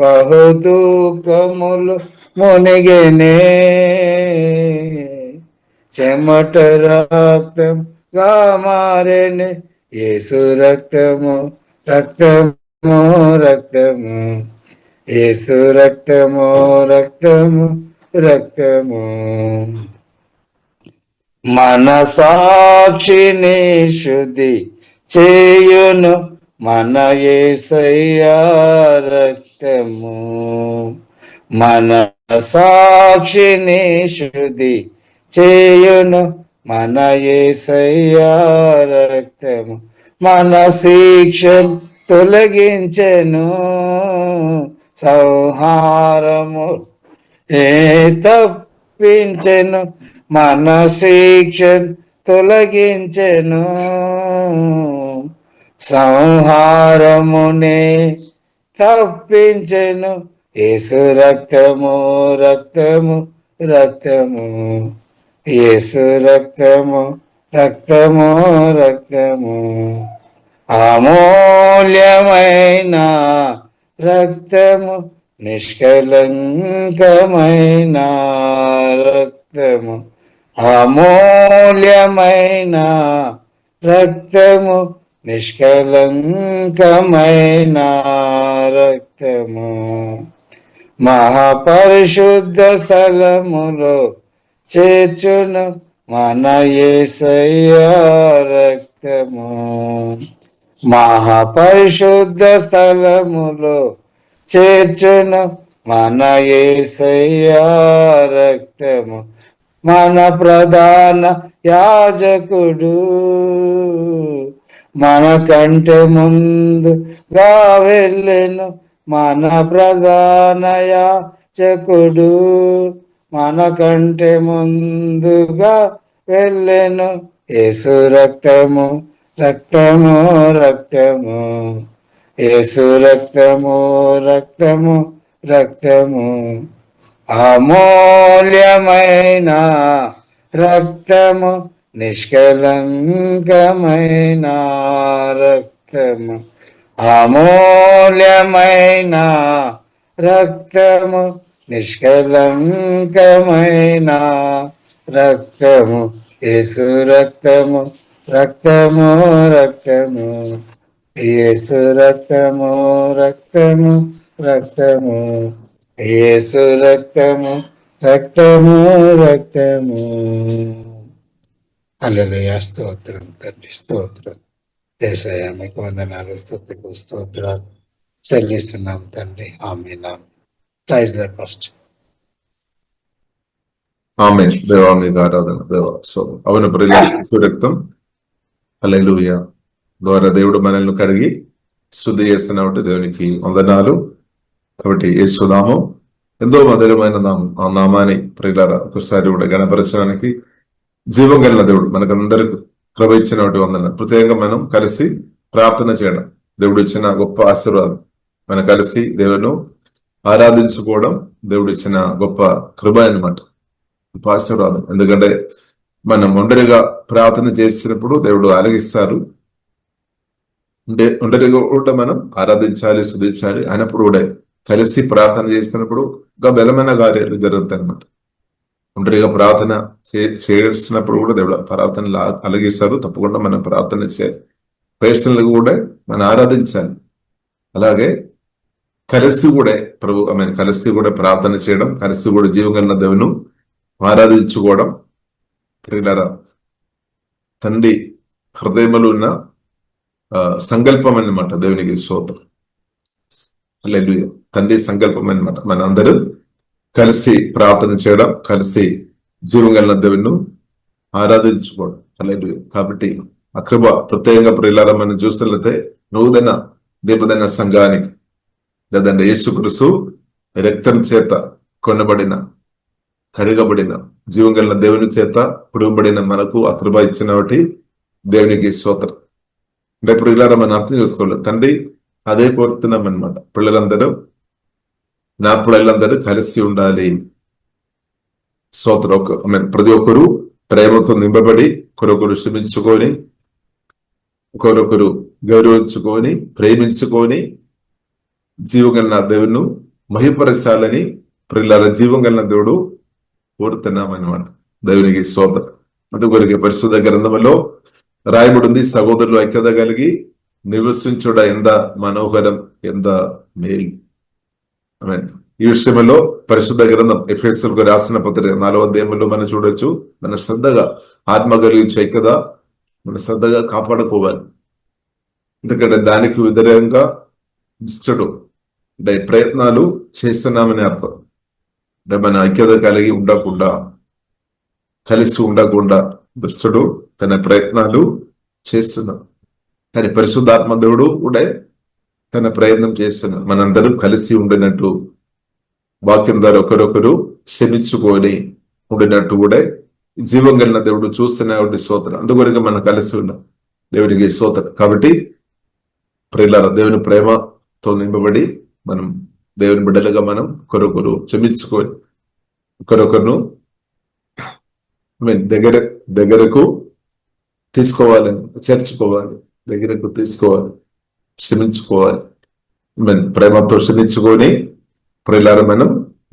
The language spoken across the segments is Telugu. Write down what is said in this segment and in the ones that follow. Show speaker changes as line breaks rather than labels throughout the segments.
బహుదుఃఖములు మునిగెనే, చెమట రక్తంగా మారెనే. యేసు రక్తము రక్తము రక్తము, యేసు రక్తము రక్తము రక్తము, మన సాక్షిని శుద్ధి చేయును మన యేసయ్యా రక్తము. మన సాక్షిని శుద్ధి చేయును మన యేసయ్యా రక్తము. మన శిక్షను తొలగించెను, సంహారము తప్పించెను. మన శిక్షను తొలగించెను, సంహారమునే తప్పించెను. యేసు రక్తము రక్తము రక్తము, యేసు రక్తము రక్తము రక్తము, అమూల్యమైన రక్తము, నిష్కలంకమైన రక్తము, అమూల్యమైన రక్తము, నిష్కలంకమైన రక్తము. మహాపరిశుద్ధ స్థలములో చేర్చును మన యేసయ్యా రక్తము. మహాపరిశుద్ధ స్థలములో చేర్చును మన యేసయ్యా రక్తము. మన ప్రధాన యాజకుడు మన కంటే ముందుగా వెళ్ళెను, మన ప్రధాన యాజకుడు మన కంటే ముందుగా వెళ్ళెను. యేసు రక్తము రక్తము రక్తము, యేసు రక్తము రక్తము రక్తము, అమూల్యమైన రక్తము, నిష్కలంకమైన రక్తము, అమూల్యమైన రక్తము, నిష్కలంకమైన రక్తము. యేసు రక్తము రక్తము రక్తము, యేసు రక్తము రక్తము రక్తము, యేసు రక్తము రక్తము రక్తము. హల్లెలూయా. స్తోత్రం తండ్రి, స్తోత్రం యేసయ్యా, మీకు వందనాలు, స్తుతులు, స్తోత్రాలు చెల్లిస్తున్నాం తండ్రి. ఆమేన్. Praise Lord first.
ఆమేన్. దేవా మీకు ఆరాధన దేవా. సో అవును ప్రియుల రక్తం హల్లెలూయా ద్వారా దేవుడు మనల్ని కడిగి శుద్ధి చేస్తున్నట్టు దేవునికి వందనాలు. కాబట్టి యేసునామం ఎంతో మధురమైన నామం. ఆ నామాన్ని ప్రియులారా ఒకసారి కూడా గణపరచడానికి జీవం కలిగిన దేవుడు మనకందరికి కృప ఇచ్చినటువంటి వందనాలు. ప్రత్యేకంగా మనం కలిసి ప్రార్థన చేయడం దేవుడు ఇచ్చిన గొప్ప ఆశీర్వాదం. మనం కలిసి దేవుని ఆరాధించుకోవడం దేవుడు ఇచ్చిన గొప్ప కృప అన్నమాట, గొప్ప ఆశీర్వాదం. ఎందుకంటే మనం ఒంటరిగా ప్రార్థన చేసినప్పుడు దేవుడు ఆలగిస్తారు, ఒంటరిగా కూడా మనం ఆరాధించాలి, స్తుతించాలి. అయినప్పుడు కూడా కలిసి ప్రార్థన చేస్తున్నప్పుడు ఇంకా బలమైన కార్యాలు జరుగుతాయి అన్నమాట. ఒంటరిగా ప్రార్థన చేస్తున్నప్పుడు కూడా దేవుడు ప్రార్థన అలగిస్తారు. తప్పకుండా మనం ప్రార్థన చేయాలి, పేర్సనల్ కూడా మనం ఆరాధించాలి. అలాగే కలిసి కూడా ప్రభు కలిసి కూడా ప్రార్థన చేయడం, కలిసి కూడా జీవగల దేవుని ఆరాధించుకోవడం ప్రియులారా తండ్రి హృదయములు ఉన్న సంకల్పం అన్నమాట. దేవునికి స్తోత్రం. హల్లెలూయా. తండ్రి సంకల్పం అన్నమాట మన అందరూ కలిసి ప్రార్థన చేయడం, కలిసి జీవగల దేవుని ఆరాధించుకోవడం. హల్లెలూయా. కాబట్టి ఆ కృప ప్రత్యేకంగా ప్రియులారా మనం చూసినట్లయితే నూతన దీపదన సంఘానికి లేదంటే యేసుక్రీస్తు రక్తం చేత కొనబడిన, కడగబడిన, జీవగల దేవుని చేత పుడబడిన మనకు ఆ కృప ఇచ్చిన వాటి దేవునికి స్తోత్రం. అంటే ప్రియులారా మనం అర్థం చేసుకోవాలి, తండ్రి అదే కోరుతున్నాం అనమాట. పిల్లలందరూ నా పిల్లలందరూ కలిసి ఉండాలి. స్తోత్రం. ప్రతి ఒక్కరు ప్రేమతో నింపబడి ఒకరొకరు క్షమించుకొని, ఒకరొకరు గౌరవించుకొని, ప్రేమించుకొని జీవం కలిగిన దేవుని మహిపరచాలని ప్రియులారా జీవం కలిగిన దేవుడు కోరుతున్నామన్నమాట. దేవునికి స్తోత్రం. అందుకొరకే పరిశుద్ధ గ్రంథములో రాయబడింది, సహోదరులు ఐక్యత కలిగి నివసించుట ఎంత మనోహరం, ఎంత మేలు. ఆమేన్. ఈ విషయంలో పరిశుద్ధ గ్రంథం ఎఫెసీయులకు రాసిన పత్రిక 4వ అధ్యాయంలో మనం చూడొచ్చు. మన శ్రద్ధగా ఆత్మ కలిగించే ఐక్యత మన శ్రద్ధగా కాపాడుకోవాలి. ఎందుకంటే దానికి వ్యతిరేకంగా దుష్టుడు అంటే ప్రయత్నాలు చేస్తున్నామని అర్థం. అంటే మన ఐక్యత కలిగి ఉండకుండా, కలిసి ఉండకుండా దుష్టుడు తన ప్రయత్నాలు చేస్తున్నాడు. కానీ పరిశుద్ధాత్మ దేవుడు కూడా తన ప్రయత్నం చేస్తున్నాడు. మనందరం కలిసి ఉండినట్టు, వాక్యం ద్వారా ఒకరొకరు క్షమించుకొని ఉండినట్టు కూడా జీవం కలిగిన దేవుడు చూస్తున్న స్తోత్రం. అందుకొరకు మనం కలిసి ఉన్నాం. దేవునికి స్తోత్రం. కాబట్టి ప్రియులారా, దేవుని ప్రేమతో నింపబడి మనం దేవుని బిడ్డలుగా మనం ఒకరొకరు క్షమించుకొని ఒకరొకరును దగ్గరకు తీసుకోవాలని, చేర్చుకోవాలి, దగ్గరకు తీసుకోవాలి, క్షమించుకోవాలి. ప్రేమతో క్షమించుకొని ప్రియులారా మనం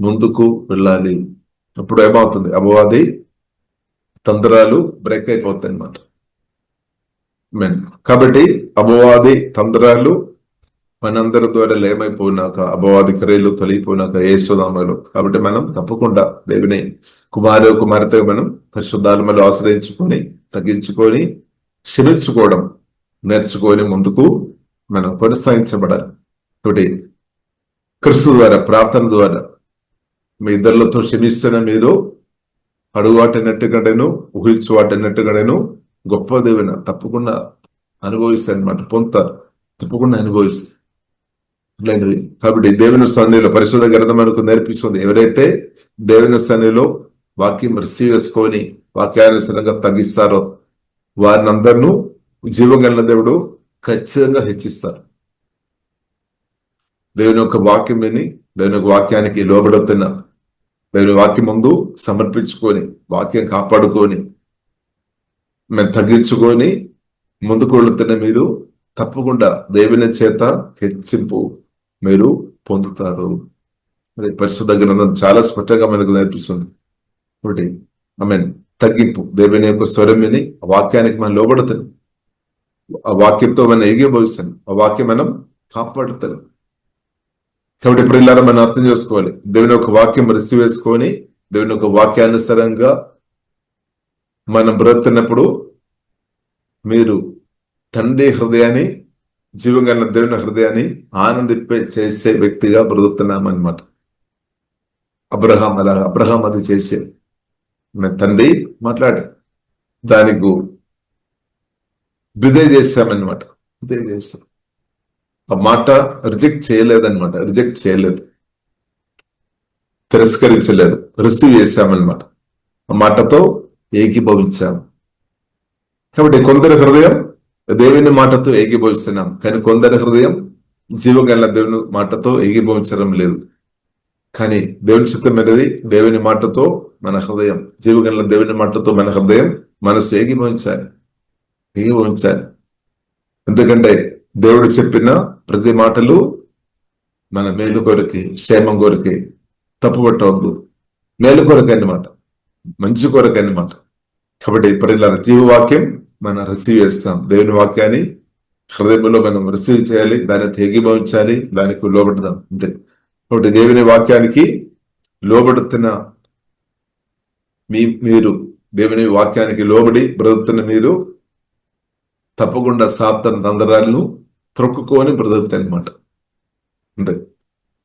ముందుకు వెళ్ళాలి. అప్పుడు ఏమవుతుంది? అపవాది తంత్రాలు బ్రేక్ అయిపోతాయి అన్నమాట. కాబట్టి అపవాది తంత్రాలు మనందరి ద్వారా ఏమైపోయినాక, అపవాది క్రియలు తొలగిపోయినాక యేసునామములో, కాబట్టి మనం తప్పకుండా దేవుని కుమార్తె మనం పరిశుద్ధాత్మలో ఆశ్రయించుకొని, తగ్గించుకొని, క్షమించుకోవడం నేర్చుకొని ముందుకు మనం కొనసాగించబడాలి. ఒకటి క్రీస్తు ద్వారా, ప్రార్థన ద్వారా మీ ఇద్దరితో క్షమిస్తున్న మీరు అడుగువాటినట్టుగాను ఊహించువాటినట్టుగాను గొప్ప దేవుని తప్పకుండా అనుభవిస్తారు అనమాట. పొందుతారు, తప్పకుండా అనుభవిస్తారు. కాబట్టి దేవుని సన్నిధిలో పరిశుద్ధ గ్రంథం మనకు నేర్పిస్తుంది, ఎవరైతే దేవుని సన్నిధిలో వాక్యం రిసీవ్ చేసుకొని వాక్యానుసరంగా తగ్గిస్తారో వారిని అందరినూ జీవం కలిగిన దేవుడు ఖచ్చితంగా హెచ్చిస్తారు. దేవుని యొక్క వాక్యం విని, దేవుని యొక్క వాక్యానికి లోబడుతున్న, దేవుని వాక్యం ముందు సమర్పించుకొని, వాక్యం కాపాడుకొని, మేము తగ్గించుకొని ముందుకు వెళుతున్న మీరు తప్పకుండా దేవుని చేత హెచ్చింపు మీరు పొందుతారు. అదే పరిశుద్ధ గ్రంథం చాలా స్పష్టంగా మనకు నేర్పిస్తుంది. ఒకటి తగ్గింపు, దేవుని యొక్క స్వరం విని ఆ వాక్యానికి మనం లోబడుతాం, ఆ వాక్యంతో మనం ఏకీభవిస్తాం, ఆ వాక్యం మనం కాపాడుతాం. కాబట్టి ఇప్పుడు ఇలా మనం అర్థం చేసుకోవాలి, దేవుని యొక్క వాక్యం రిసీవ్ చేసుకొని దేవుని యొక్క వాక్యానుసారంగా మనం బ్రతున్నప్పుడు మీరు తండ్రి హృదయాన్ని, జీవం కలిగిన దేవుని హృదయాన్ని ఆనందింపే చేసే వ్యక్తిగా బ్రతుకుతున్నామన్నమాట. అబ్రహాం అది చేసే తండ్రి మాట్లాడి దానికి విధేయ చేస్తామన్నమాట. విధేయ చేస్తాం, ఆ మాట రిజెక్ట్ చేయలేదు, తిరస్కరించలేదు, రిసీవ్ చేశామన్నమాట. ఆ మాటతో ఏకీభవించాము. కాబట్టి కొందరి హృదయం దేవుని మాటతో ఏకీభవిస్తున్నాం, కానీ కొందరి హృదయం జీవగల దేవుని మాటతో ఏకీభవించడం లేదు. కానీ దేవుని చిత్తం అనేది దేవుని మాటతో మన హృదయం, జీవగల దేవుని మాటతో మన హృదయం, మనసు ఏకీభవించాలి. ఎందుకంటే దేవుడు చెప్పిన ప్రతి మాటలు మన మేలు కొరకి, క్షేమం కొరకి, తప్పుపట్టవద్దు, మేలు కొరకి అన్నమాట, మంచి కొరకి అన్నమాట. కాబట్టి ఇప్పుడు జీవవాక్యం మనం రిసీవ్ చేస్తాం. దేవుని వాక్యాన్ని హృదయంలో మనం రిసీవ్ చేయాలి, దాన్ని ఏకీభవించాలి, దానికి లోబడతాం అంతే. కాబట్టి దేవుని వాక్యానికి లోబడుతున్న మీరు, దేవుని వాక్యానికి లోబడి బ్రతుకుతున్న మీరు తప్పకుండా సాతాను తంత్రాలను త్రొక్కుకొని బ్రతుకుతాయి అన్నమాట అంతే.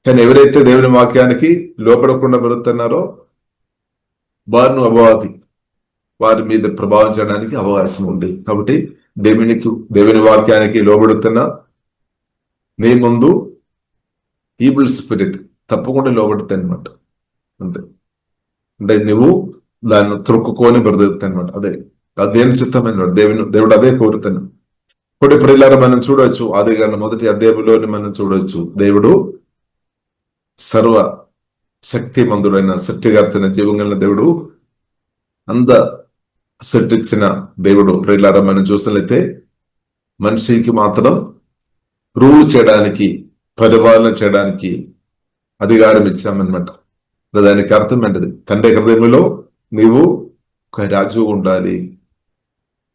కానీ ఎవరైతే దేవుని వాక్యానికి లోపడకుండా బ్రతుకుతున్నారో వారిని అపవాది వారి మీద ప్రభావించడానికి అవకాశం ఉంది. కాబట్టి దేవుని వాక్యానికి లోబడుతున్న నీ ముందు ఈవిల్ స్పిరిట్ తప్పకుండా లోబడుతాయి అనమాట అంతే. అంటే నువ్వు దాన్ని త్రొక్కుకొని బ్రతుకుతాయి అనమాట. అదేం చిత్తమైన దేవుడు అదే కోరుతున్నాడు. కొన్ని ప్రియులారా మనం చూడవచ్చు, ఆది కాండం 1వ అధ్యాయంలోని మనం చూడవచ్చు, దేవుడు సర్వ శక్తిమంతుడైన సృష్టికర్తైన జీవం కలిగిన దేవుడు, అంత సృష్టించిన దేవుడు. ప్రియులారా మనం చూసినట్లయితే మనిషికి మాత్రం రూల్ చేయడానికి పరిపాలన చేయడానికి అధికారం ఇచ్చామన్నమాట. దానికి అర్థం ఏంటది? తండ్రి హృదయంలో నీవు ఒక రాజు ఉండాలి,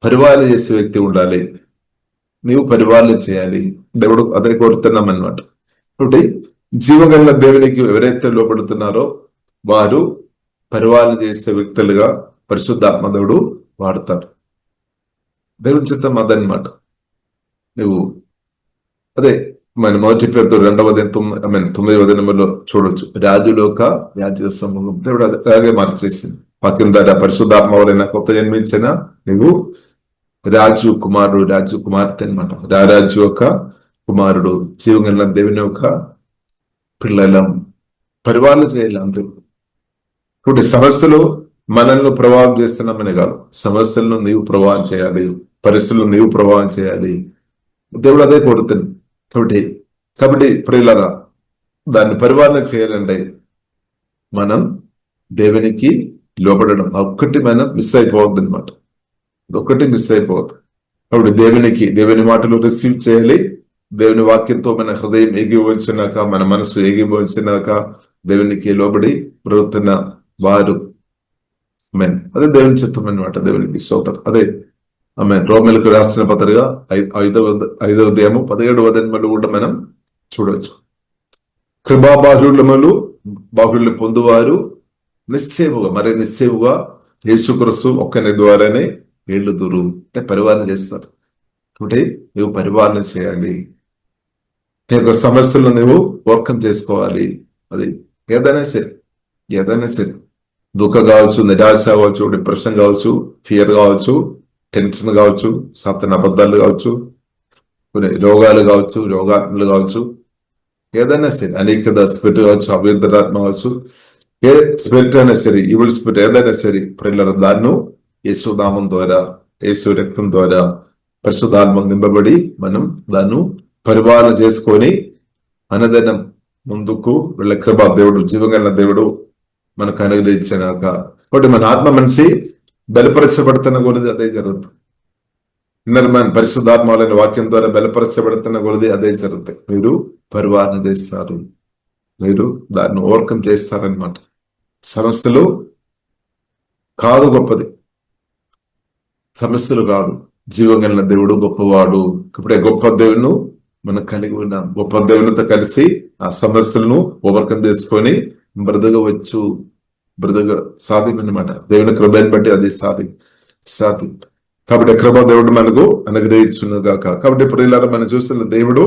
పరిపాలన చేసే వ్యక్తి ఉండాలి, నీవు పరిపాలన చేయాలి. దేవుడు అదే కోరుతున్నాం అన్నమాట. కాబట్టి జీవగల దేవునికి ఎవరైతే లోబడుతున్నారో వారు పరిపాలన చేసే వ్యక్తులుగా పరిశుద్ధాత్మ దేవుడు వాడతారు. దేవుని చిత్తం అదనమాట. నువ్వు అదే మన మొదటి పేరుతో 2వ అధ్యాయం 9వ వచనంలో చూడొచ్చు. రాజులోక యాజక సమూహం దేవుడు అలాగే మార్చేసింది. వాక్యం ద్వారా పరిశుద్ధాత్మ వలన కొత్త జన్మించిన నువ్వు రాజు కుమారుడు, రాజు కుమార్తె అనమాట. రారాజు యొక్క కుమారుడు, జీవగల దేవుని యొక్క పిల్లలం, పరిపాలన చేయాలి అంతే. ఇప్పుడు సమస్యలు మనల్ని ప్రభావం చేస్తున్నామనే కాదు, సమస్యలను నీవు ప్రభావం చేయాలి, పరిస్థితులను నీవు ప్రభావం చేయాలి. దేవుడు అదే కోరుతుంది. కాబట్టి ప్రియులారా, దాన్ని పరిపాలన చేయాలంటే మనం దేవునికి లోబడడం ఒక్కటి మనం మిస్ అయిపోవద్దు అనమాట. ఒక్కటి మిస్ అయిపోవద్దు. కాబట్టి దేవుని మాటలు రిసీవ్ చేయాలి. దేవుని వాక్యంతో మన హృదయం ఏకీభవించినాక, మన మనసు ఏకీభవించినాక దేవునికి లోబడి బ్రతుకుతున్న వారు అదే దేవుని చిత్తం అనమాట. దేవునికి స్తోత్రం. అదే రోమిలకు రాసిన పత్రిక 5వ అధ్యాయము 17వ వచనములు కూడా మనం చూడవచ్చు. కృపా బాహుళ్యం పొందువారు నిశ్చయముగా యేసుక్రీస్తు ఒక్కని ద్వారానే ఏళ్ళుదురు అంటే పరిపాలన చేస్తారు. కాబట్టి నువ్వు పరిపాలన చేయాలి. నీ యొక్క సమస్యలను నువ్వు ఓవర్కమ్ చేసుకోవాలి. అది ఏదైనా సరే దుఃఖం కావచ్చు, నిరాశ కావచ్చు, డిప్రెషన్ కావచ్చు, ఫియర్ కావచ్చు, టెన్షన్ కావచ్చు, సాతాను అబద్ధాలు కావచ్చు, కొన్ని రోగాలు కావచ్చు, రోగాత్మలు కావచ్చు, ఏదైనా సరే అనేక స్పిరిట్ కావచ్చు, అభ్యంతరాత్మ కావచ్చు, ఏ స్పిరిట్ అయినా సరే, ఈవిల్ స్పిరిట్ ఏదైనా సరే ప్రియులారా, దాన్ని యేసు నామం ద్వారా, యేసు రక్తం ద్వారా పరిశుద్ధాత్మ నింపబడి మనం దాన్ని పరిపాలన చేసుకొని అనదనం ముందుకు వెళ్ళ కృప దేవుడు, జీవగల దేవుడు మనకు అనుగ్రహించినాక. కాబట్టి మన ఆత్మ మనిషి బలపరచబడుతున్న కొలది అదే జరుగుతుంది. మన పరిశుద్ధాత్మలైన వాక్యం ద్వారా బలపరచబడుతున్న కొలది అదే జరుగుతాయి. మీరు పరిపాలన చేస్తారు, మీరు దాన్ని ఓవర్కమ్ చేస్తారనమాట. సమస్యలు కాదు గొప్పది, సమస్యలు కాదు, జీవగల దేవుడు గొప్పవాడు. ఇప్పుడే గొప్ప దేవుని మనం కలిగి ఉన్నాం. గొప్ప దేవునితో కలిసి ఆ సమస్యలను ఓవర్కమ్ చేసుకొని బ్రతకవచ్చు, సాధ్యమన్నమాట. దేవుని కృపను బట్టి అది సాధ్యం. కాబట్టి కృప దేవుడు మనకు అనుగ్రహించును గాక. కాబట్టి ఇప్పుడు ఇలా మనం చూస్తున్న దేవుడు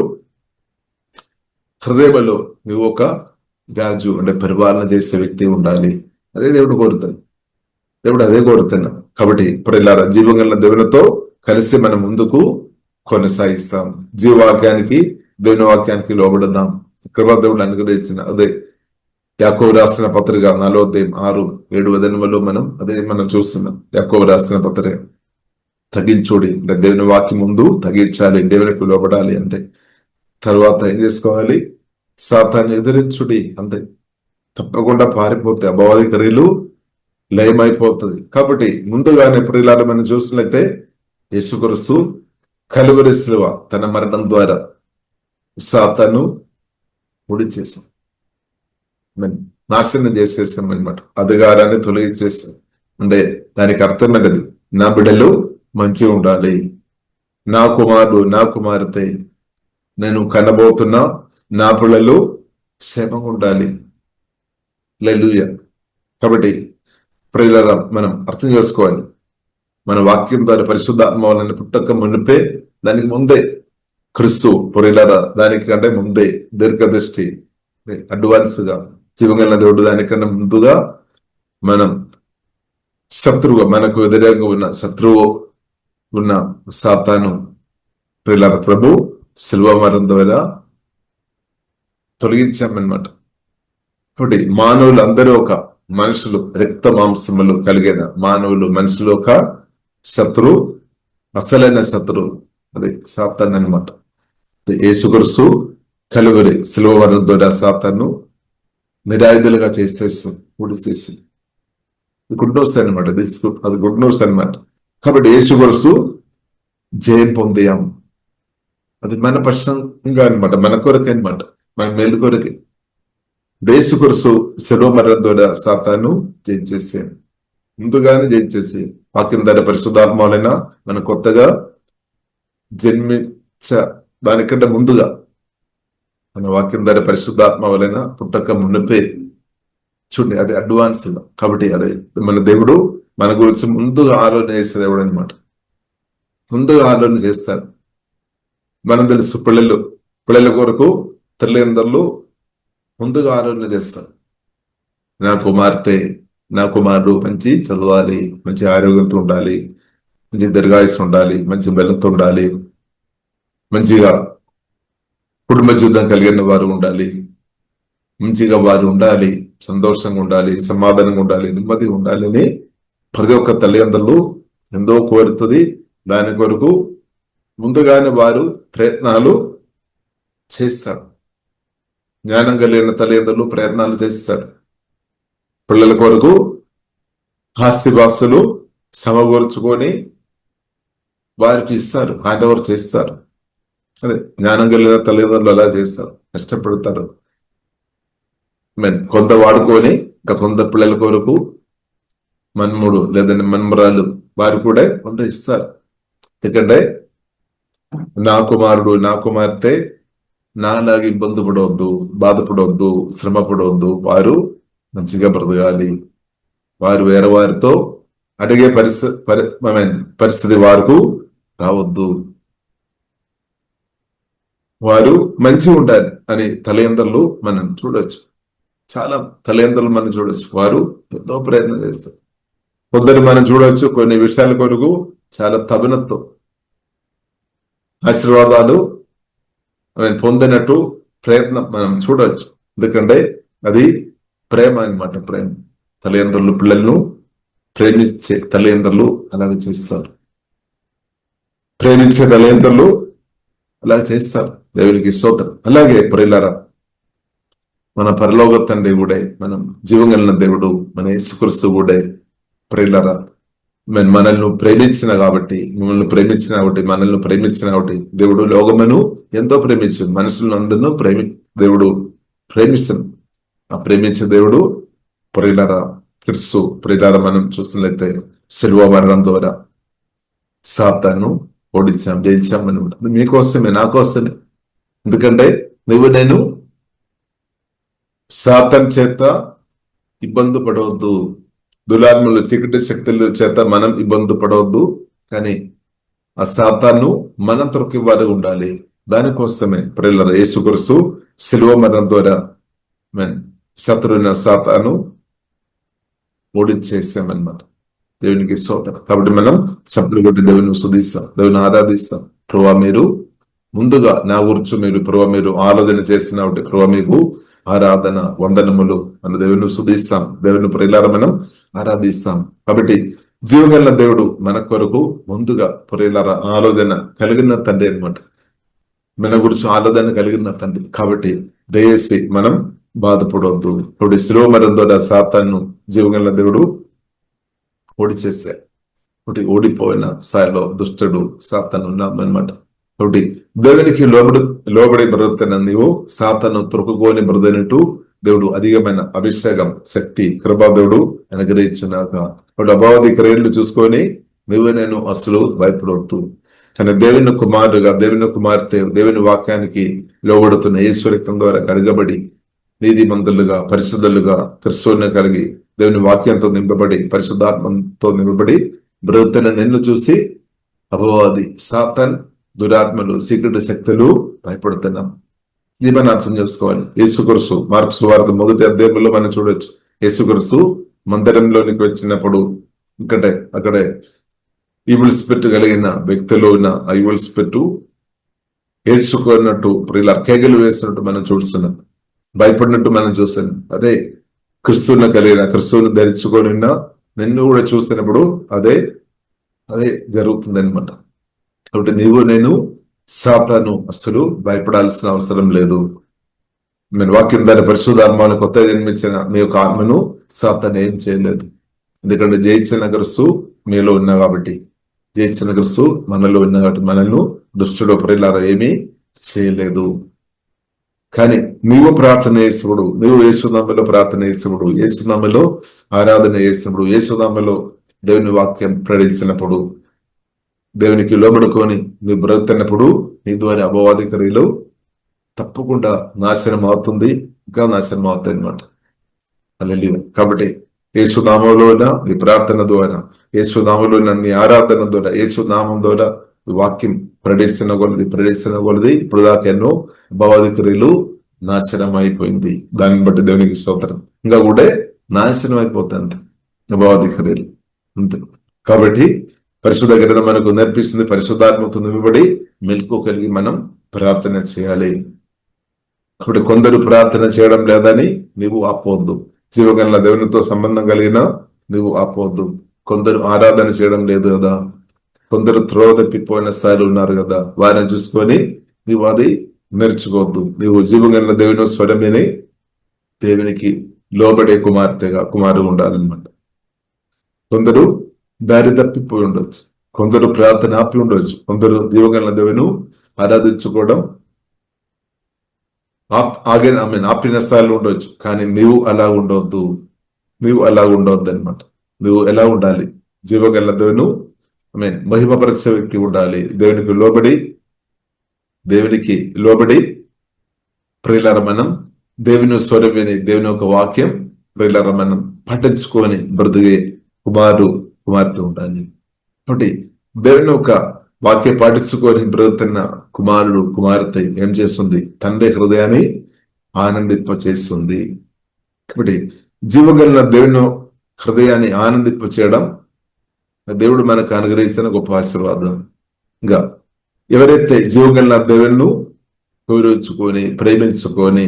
హృదయంలో నువ్వు ఒక రాజు అంటే పరిపాలన చేసే వ్యక్తి ఉండాలి. అదే దేవుడు కోరుతున్నాం. కాబట్టి ఇప్పుడు ఇలా జీవగల దేవునితో కలిసి మనం ముందుకు కొనసాగిస్తాం. జీవవాక్యానికి, దేవుని వాక్యానికి లోబడదాం. కృపా దేవుడు అనుగ్రహించిన అదే యాకోబు రాసిన పత్రిక 4వ అధ్యాయం 6-7 వచనములో మనం చూస్తున్నాం. యాకోబు రాసిన పత్రిక తగ్గించుడి అంటే దేవుని వాక్యం ముందు తగ్గించాలి, దేవునికి లోబడాలి అంతే. తర్వాత ఏం చేసుకోవాలి? సాతాన్ని ఎదిరించుడి అంతే. తప్పకుండా పారిపోతే అపవాది క్రియలు లయమైపోతుంది. కాబట్టి ముందుగానే ప్రియులారా మనం చూసినట్లయితే యేసుక్రీస్తు కలువరి శిలువ తన మరణం ద్వారా సాతాను ముడి చేశాం, నాశనం చేసేసాం అనమాట. అధికారాన్ని తొలగించేసాం. అంటే దానికి అర్థమైనది, నా బిడ్డలు మంచిగా ఉండాలి, నా కుమారుడు నా కుమార్తె నేను కనబోతున్నా నా పిల్లలు క్షేమంగా ఉండాలి. హల్లెలూయా. కాబట్టి ప్రియులారా మనం అర్థం చేసుకోవాలి, మన వాక్యం ద్వారా పరిశుద్ధాత్మ వలన పుట్టక మునిపే, దానికి ముందే క్రీస్తు ప్రియులారా దానికంటే ముందే దీర్ఘదృష్టి అడ్వాన్స్ గా జీవగల దేవుడు దానికన్నా ముందుగా మనం శత్రువుగా, మనకు ఎదురుగా ఉన్న శత్రువు ఉన్న సాతాను ప్రియులారా ప్రభు శిలువ మరణం ద్వారా తొలగించామన్నమాట. కాబట్టి మానవులు అందరూ ఒక మనుషులు, రక్త మాంసములు కలిగిన మానవులు, మనుషులు ఒక శత్రువు, అసలైన శత్రువు అది సాతాను అనమాట. యేసుక్రీస్తు కలువరి శిలువ మరణం ద్వారా సాతాను నిరాయుధులుగా చేసి గుడ్ న్యూస్ అనమాట. అది గుడ్ న్యూస్ అనమాట. కాబట్టి యేసుక్రీస్తు జయం పొందాం. అది మన పక్షంగా అనమాట, మన కొరకు అనమాట. మన మేలు కొరకే. యేసు క్రీస్తు శిలువ మరణం ద్వారా సాతాను జయించేసాను, ముందుగానే జయించేసి వాక్యం ద్వారా పరిశుద్ధాత్మ వలన మనం కొత్తగా జన్మించ దానికంటే ముందుగా మన వాక్యం ద్వారా పరిశుద్ధాత్మ వలన పుట్టక మునిపే చూడండి, అది అడ్వాన్స్. కాబట్టి అదే మన దేవుడు మన గురించి ముందుగా ఆలోచన చేసే దేవుడు అనమాట. ముందుగా ఆలోచన చేస్తారు. మనం తెలుసు పిల్లల కొరకు తల్లిదండ్రులు ముందుగా ఆలోచన చేస్తారు. నా కుమార్తె నా కుమారుడు మంచి చదవాలి, మంచి ఆరోగ్యంతో ఉండాలి, మంచి దీర్ఘాయుసు ఉండాలి, మంచి బలంతో ఉండాలి, మంచిగా కుటుంబ జీవితం కలిగిన వారు ఉండాలి, మంచిగా వారు ఉండాలి, సంతోషంగా ఉండాలి, సమాధానంగా ఉండాలి, నెమ్మది ఉండాలి అని ప్రతి ఒక్క తల్లిదండ్రులు ఎంతో కోరుతుంది. దాని కొరకు ముందుగానే వారు ప్రయత్నాలు చేస్తారు. జ్ఞానం కలిగిన తల్లిదండ్రులు ప్రయత్నాలు చేస్తారు. పిల్లల కొరకు ఆస్తిపాస్తులు సమకూర్చుకొని వారికి ఇస్తారు, హ్యాండ్ ఓవర్ చేస్తారు. అదే జ్ఞానం కలిగిన తల్లిదండ్రులు అలా చేస్తారు, కష్టపడతారు. కొంత వాడుకొని ఇంకా కొంత పిల్లల కొరకు మన్ముడు లేదంటే మన్మరాలు వారు కూడా కొంత ఇస్తారు. ఎందుకంటే నా కుమారుడు నా కుమార్తె నాలాగా ఇబ్బంది పడవద్దు, బాధపడవద్దు, శ్రమ పడవద్దు, వారు మంచిగా బ్రతకాలి, వారు వేరే వారితో అడిగే పరిస్థితి వారికి రావద్దు, వారు మంచిగా ఉండాలి అని తల్లిదండ్రులు మనం చూడొచ్చు. చాలా తల్లిదండ్రులు మనం చూడొచ్చు, వారు ఎంతో ప్రయత్నం చేస్తారు. కొందరు మనం చూడవచ్చు కొన్ని విషయాల కొరకు చాలా తపనతో ఆశీర్వాదాలు పొందినట్టు ప్రయత్నం మనం చూడవచ్చు. ఎందుకంటే అది ప్రేమ అన్నమాట. ప్రేమ తల్లిదండ్రులు పిల్లలను ప్రేమించే తల్లిదండ్రులు అలాగే చేస్తారు, ప్రేమించే తల్లిదండ్రులు అలా చేస్తారు. దేవునికి స్తోత్రం. అలాగే ప్రియులారా, మన పరలోక తండ్రి కూడా, మనం జీవం కలిగిన దేవుడు మన యేసుక్రీస్తు కూడా ప్రియులారా మనల్ని ప్రేమించిన కాబట్టి, మిమ్మల్ని ప్రేమించిన కాబట్టి, మనల్ని ప్రేమించిన కాబట్టి దేవుడు లోకమును ఎంతో ప్రేమించాడు. మనుషులను అందరినూ దేవుడు ప్రేమిస్తాడు. ఆ ప్రేమించే దేవుడు ప్రియులారా క్రీస్తు. ప్రియులారా మనం చూసినట్లయితే శిలువ మరణం ద్వారా సాతాను ఓడించాం, జయించాం అని. అది మీకోసమే, నా కోసమే. ఎందుకంటే నేను సాతాను చేత ఇబ్బంది పడవద్దు, దురాత్మలు చీకటి శక్తుల చేత మనం ఇబ్బంది పడవద్దు, కానీ ఆ సాతాను మనం త్రొక్కివారు ఉండాలి. దానికోసమే ప్రియులారా యేసుక్రీస్తు శిలువ మరణం ద్వారా శత్రువున సాతాను ఓడించేసామన్నమాట. దేవునికి స్తోత్రం. కాబట్టి మనం చప్పులు కొట్టి దేవుని స్తుతిస్తాం, దేవుని ఆరాధిస్తాం. ప్రభువా మీరు ముందుగా నా గురించి మీరు ఆలోచన చేసిన ప్రభువా మీకు ఆరాధన వందనములు మన దేవుని స్తుతిస్తాం, దేవుని ప్రియులారా మనం ఆరాధిస్తాం. కాబట్టి జీవగల దేవుడు మన కొరకు ముందుగా ప్రియులారా ఆలోచన కలిగిన తండ్రి అనమాట. మన గురించి ఆలోచన కలిగిన తండ్రి. కాబట్టి దయచేసి మనం బాధపడవద్దు. ఇప్పుడు శిలువ మరణం ద్వారా సాతాను జీవగల దేవుడు ఓడిచేసా. ఒకటి ఓడిపోయిన స్థాయిలో దుష్టుడు సాతాను ఉన్నామన్నమాట. ఒకటి దేవునికి లోబడి బ్రతున్న నీవు సాతాను త్రొక్కుకొని బ్రదనట్టు దేవుడు అధికమైన అభిషేకం శక్తి కృపా దేవుడు అనుగ్రహించున్నాక ఒకటి అభావధి క్రియలు చూసుకొని నేను అసలు భయపడవద్దు. కానీ దేవుని కుమారుడుగా, దేవుని కుమార్తె, దేవుని వాక్యానికి లోబడుతున్న ఈశ్వరత్వం ద్వారా కడగబడి నీతిమంతులుగా పరిశుద్ధులుగా క్రిస్తువుని కలిగి దేవుని వాక్యంతో నింపబడి పరిశుద్ధాత్మతో నింపబడి బ్రతున్న నిన్ను చూసి అపవాది సాతాన్ దురాత్మలు చీకటి శక్తులు భయపడుతున్నాం. ఇది మనం అర్థం చేసుకోవాలి. యేసుక్రీస్తు మార్కు సువార్త 1వ అధ్యాయంలో మనం చూడొచ్చు. యేసుక్రీస్తు మందిరంలోనికి వచ్చినప్పుడు అక్కడే ఈవిల్ స్పిరిట్ కలిగిన వ్యక్తిలో ఉన్న ఈవిల్ స్పిరిట్ ఏడ్చుకున్నట్టు ఇలా కేకలు వేసినట్టు మనం చూస్తున్నాం, భయపడినట్టు మనం చూస్తున్నాం. అదే క్రిస్తువుని కలిగిన క్రిస్తువుని ధరించుకొని నిన్ను కూడా చూసినప్పుడు అదే జరుగుతుంది అనమాట. కాబట్టి నేను సాతాను అసలు భయపడాల్సిన అవసరం లేదు. నేను వాక్యం దాని పరిశుద్ధాత్మను కొత్త జన్మించిన నీ యొక్క ఆత్మను సాతాను ఏం చేయలేదు. ఎందుకంటే జయించిన క్రీస్తు మీలో ఉన్నా కాబట్టి, జయించిన క్రీస్తు మనలో ఉన్నా కాబట్టి మనల్ని దుష్టుడు ప్రియులారా ఏమీ చేయలేదు. కానీ నీవు ప్రార్థన చేసినప్పుడు, నువ్వు యేసునామములో ప్రార్థన చేసినప్పుడు, యేసునామములో ఆరాధన చేసినప్పుడు, యేసునామములో దేవుని వాక్యం ప్రకటించినప్పుడు, దేవునికి లోబడుకొని నువ్వు బ్రతుకుతున్నప్పుడు నీ ద్వారా అపవాది క్రియలు తప్పకుండా నాశనం అవుతుంది, ఇంకా నాశనం అవుతాయి అన్నమాట. హల్లెలూయా. కాబట్టి యేసునామంలోన నీ ప్రార్థన ద్వారా, యేసునామంలోన నీ ఆరాధన ద్వారా, యేసునామం ద్వారా వాక్యం ప్రకటిస్తున్న కొలది ఇప్పుడు దాకా ఎన్నో అపవాది క్రియలు నాశనం అయిపోయింది. దాన్ని బట్టి దేవునికి స్తోత్రం. ఇంకా కూడా నాశనం అయిపోతుంది అపవాది క్రియలు అంతే. కాబట్టి పరిశుద్ధ గ్రంథం మనకు నేర్పిస్తుంది, పరిశుద్ధాత్మతో నింపబడి మెలకు కలిగి మనం ప్రార్థన చేయాలి. కాబట్టి కొందరు ప్రార్థన చేయడం లేదని నీవు ఆపోవద్దు. జీవగల దేవునితో సంబంధం కలిగిన నువ్వు ఆపోవద్దు. కొందరు ఆరాధన చేయడం లేదు కదా, కొందరు త్రోవ తప్పిపోయిన స్థాయిలో ఉన్నారు కదా, వారిని చూసుకొని నీవు అది నేర్చుకోవద్దు. నీవు జీవగల దేవుని స్వరమేని దేవునికి లోబడే కుమారుడు ఉండాలన్నమాట. కొందరు దారి తప్పిపోయి ఉండొచ్చు, కొందరు ప్రార్థన ఆపి ఉండొచ్చు, కొందరు జీవగల దేవుని ఆరాధించుకోవడం ఆపిన స్థాయిలో ఉండవచ్చు. కానీ నీవు అలా ఉండవద్దు, అనమాట. నువ్వు ఎలా ఉండాలి? జీవగల దేవును మహిమపరచ వ్యక్తి ఉండాలి. దేవునికి లోబడి ప్రియులార మనం దేవుని స్వరం విని, దేవుని యొక్క వాక్యం ప్రియులార మనం పఠించుకొని బ్రతికే కుమార్తె ఉండాలి. కాబట్టి దేవుని యొక్క వాక్యం పాటించుకొని బ్రతున్న కుమార్తె ఏం చేస్తుంది? తండ్రి హృదయాన్ని ఆనందింప చేస్తుంది. కాబట్టి జీవగల దేవుని హృదయాన్ని ఆనందింప చేయడం దేవుడు మనకు అనుగ్రహించిన గొప్ప ఆశీర్వాదం. ఇంకా ఎవరైతే జీవగల దేవుని గౌరవించుకొని ప్రేమించుకొని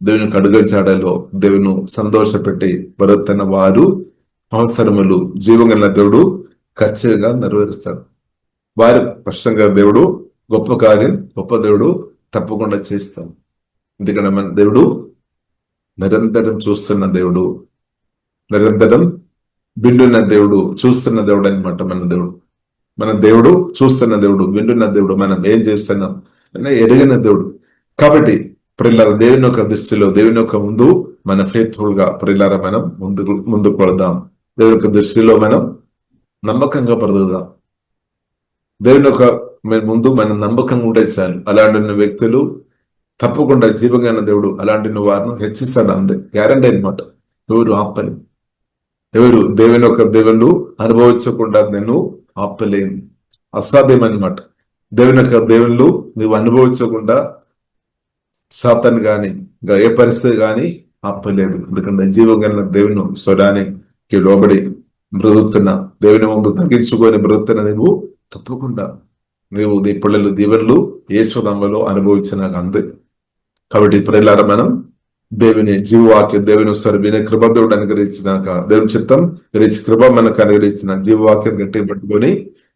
దేవునికి అడుగజాడలో దేవుని సంతోషపెట్టి బ్రతున్న వారు అవసరములు జీవగల దేవుడు ఖచ్చితంగా నెరవేరుస్తాడు. వారి స్పష్టంగా దేవుడు గొప్ప దేవుడు తప్పకుండా చేస్తాం. ఎందుకంటే మన దేవుడు నిరంతరం చూస్తున్న దేవుడు, నిరంతరం వింటున్న దేవుడు, చూస్తున్న దేవుడు అనమాట. మన దేవుడు చూస్తున్న దేవుడు, వింటున్న దేవుడు, మనం ఏం చేస్తున్నాం అనే ఎరిగిన దేవుడు. కాబట్టి ప్రియులార దేవుని యొక్క దృష్టిలో, దేవుని యొక్క ముందు మన ఫెయిత్ఫుల్ గా ప్రియులార మనం ముందుకు పడదాం. దేవుని యొక్క దృష్టిలో మనం నమ్మకంగా బ్రతుకుదాం. దేవుని యొక్క ముందు మనం నమ్మకంగా ఉంటే చాలు. అలాంటి వ్యక్తులు తప్పకుండా జీవగాన దేవుడు అలాంటి వారిని హెచ్చిస్తాడు. అంతే గ్యారంటీ అనమాట. ఎవరు దేవుని యొక్క దేవుళ్ళు అనుభవించకుండా నేను ఆపలేను, అసాధ్యం అనమాట. దేవుని యొక్క దేవుళ్ళు నువ్వు అనుభవించకుండా సాతాను గాని ఇంకా ఏ పరిస్థితి గాని ఆపలేదు. ఎందుకంటే జీవగల దేవుని స్వరానికి లోబడి బ్రతుకుతున్న, దేవుని ముందు తగ్గించుకొని బ్రతుకుతున్న నువ్వు తప్పకుండా నీవు నీ పిల్లలు దీవెనలు యేసునామములో అనుభవించిన అంతే. కాబట్టి ప్రియులార మనం దేవుని జీవవాక్య దేవుని స్వరమైన కృప దేవుడు అనుగ్రహించినాక, దేవుని చిత్తం కృప మనకు అనుగ్రహించిన జీవవాక్యం గట్టిగా పట్టుకొని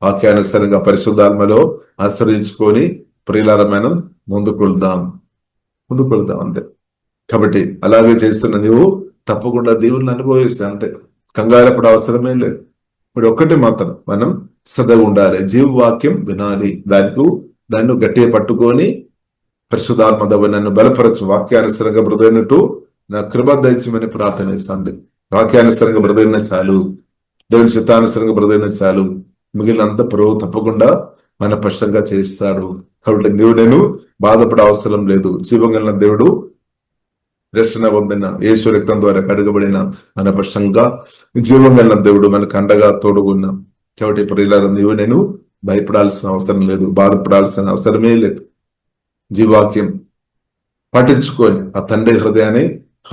వాక్యానుసారంగా పరిశుద్ధాత్మలో ఆశ్రయించుకొని ప్రియులార మనం ముందుకు వెళ్దాం అంతే. కాబట్టి అలాగే చేస్తున్న నీవు తప్పకుండా దేవుని అనుభవిస్తే అంతే. కంగారపడే అవసరమే లేదు. ఇప్పుడు ఒక్కటి మాత్రం మనం శ్రద్ధగా ఉండాలి. జీవవాక్యం వినాలి, దాన్ని గట్టిగా పట్టుకొని పరిశుద్ధాత్మ నన్ను బలపరచు, వాక్యానుసరంగా బ్రదైనట్టు నా కృప దయచేయమని ప్రార్థన చేస్తాంది. వాక్యానుసరంగా బ్రదైన చాలు, దేవుని చిత్తానుసరంగా బ్రదైన చాలు, మిగిలినంత ప్రభు తప్పకుండా మన పక్షంగా చేస్తాడు. కాబట్టి నేను బాధపడే అవసరం లేదు. జీవగల దేవుడు రక్షణ పొందిన యేసు రక్తం ద్వారా కడుగబడిన మన పక్షంగా జీవగల దేవుడు మనకు అండగా తోడుగున్నాం. కాబట్టి ప్రియులార నేను భయపడాల్సిన అవసరం లేదు, బాధపడాల్సిన అవసరమే లేదు. జీవాక్యం పఠించుకొని ఆ తండ్రి హృదయాన్ని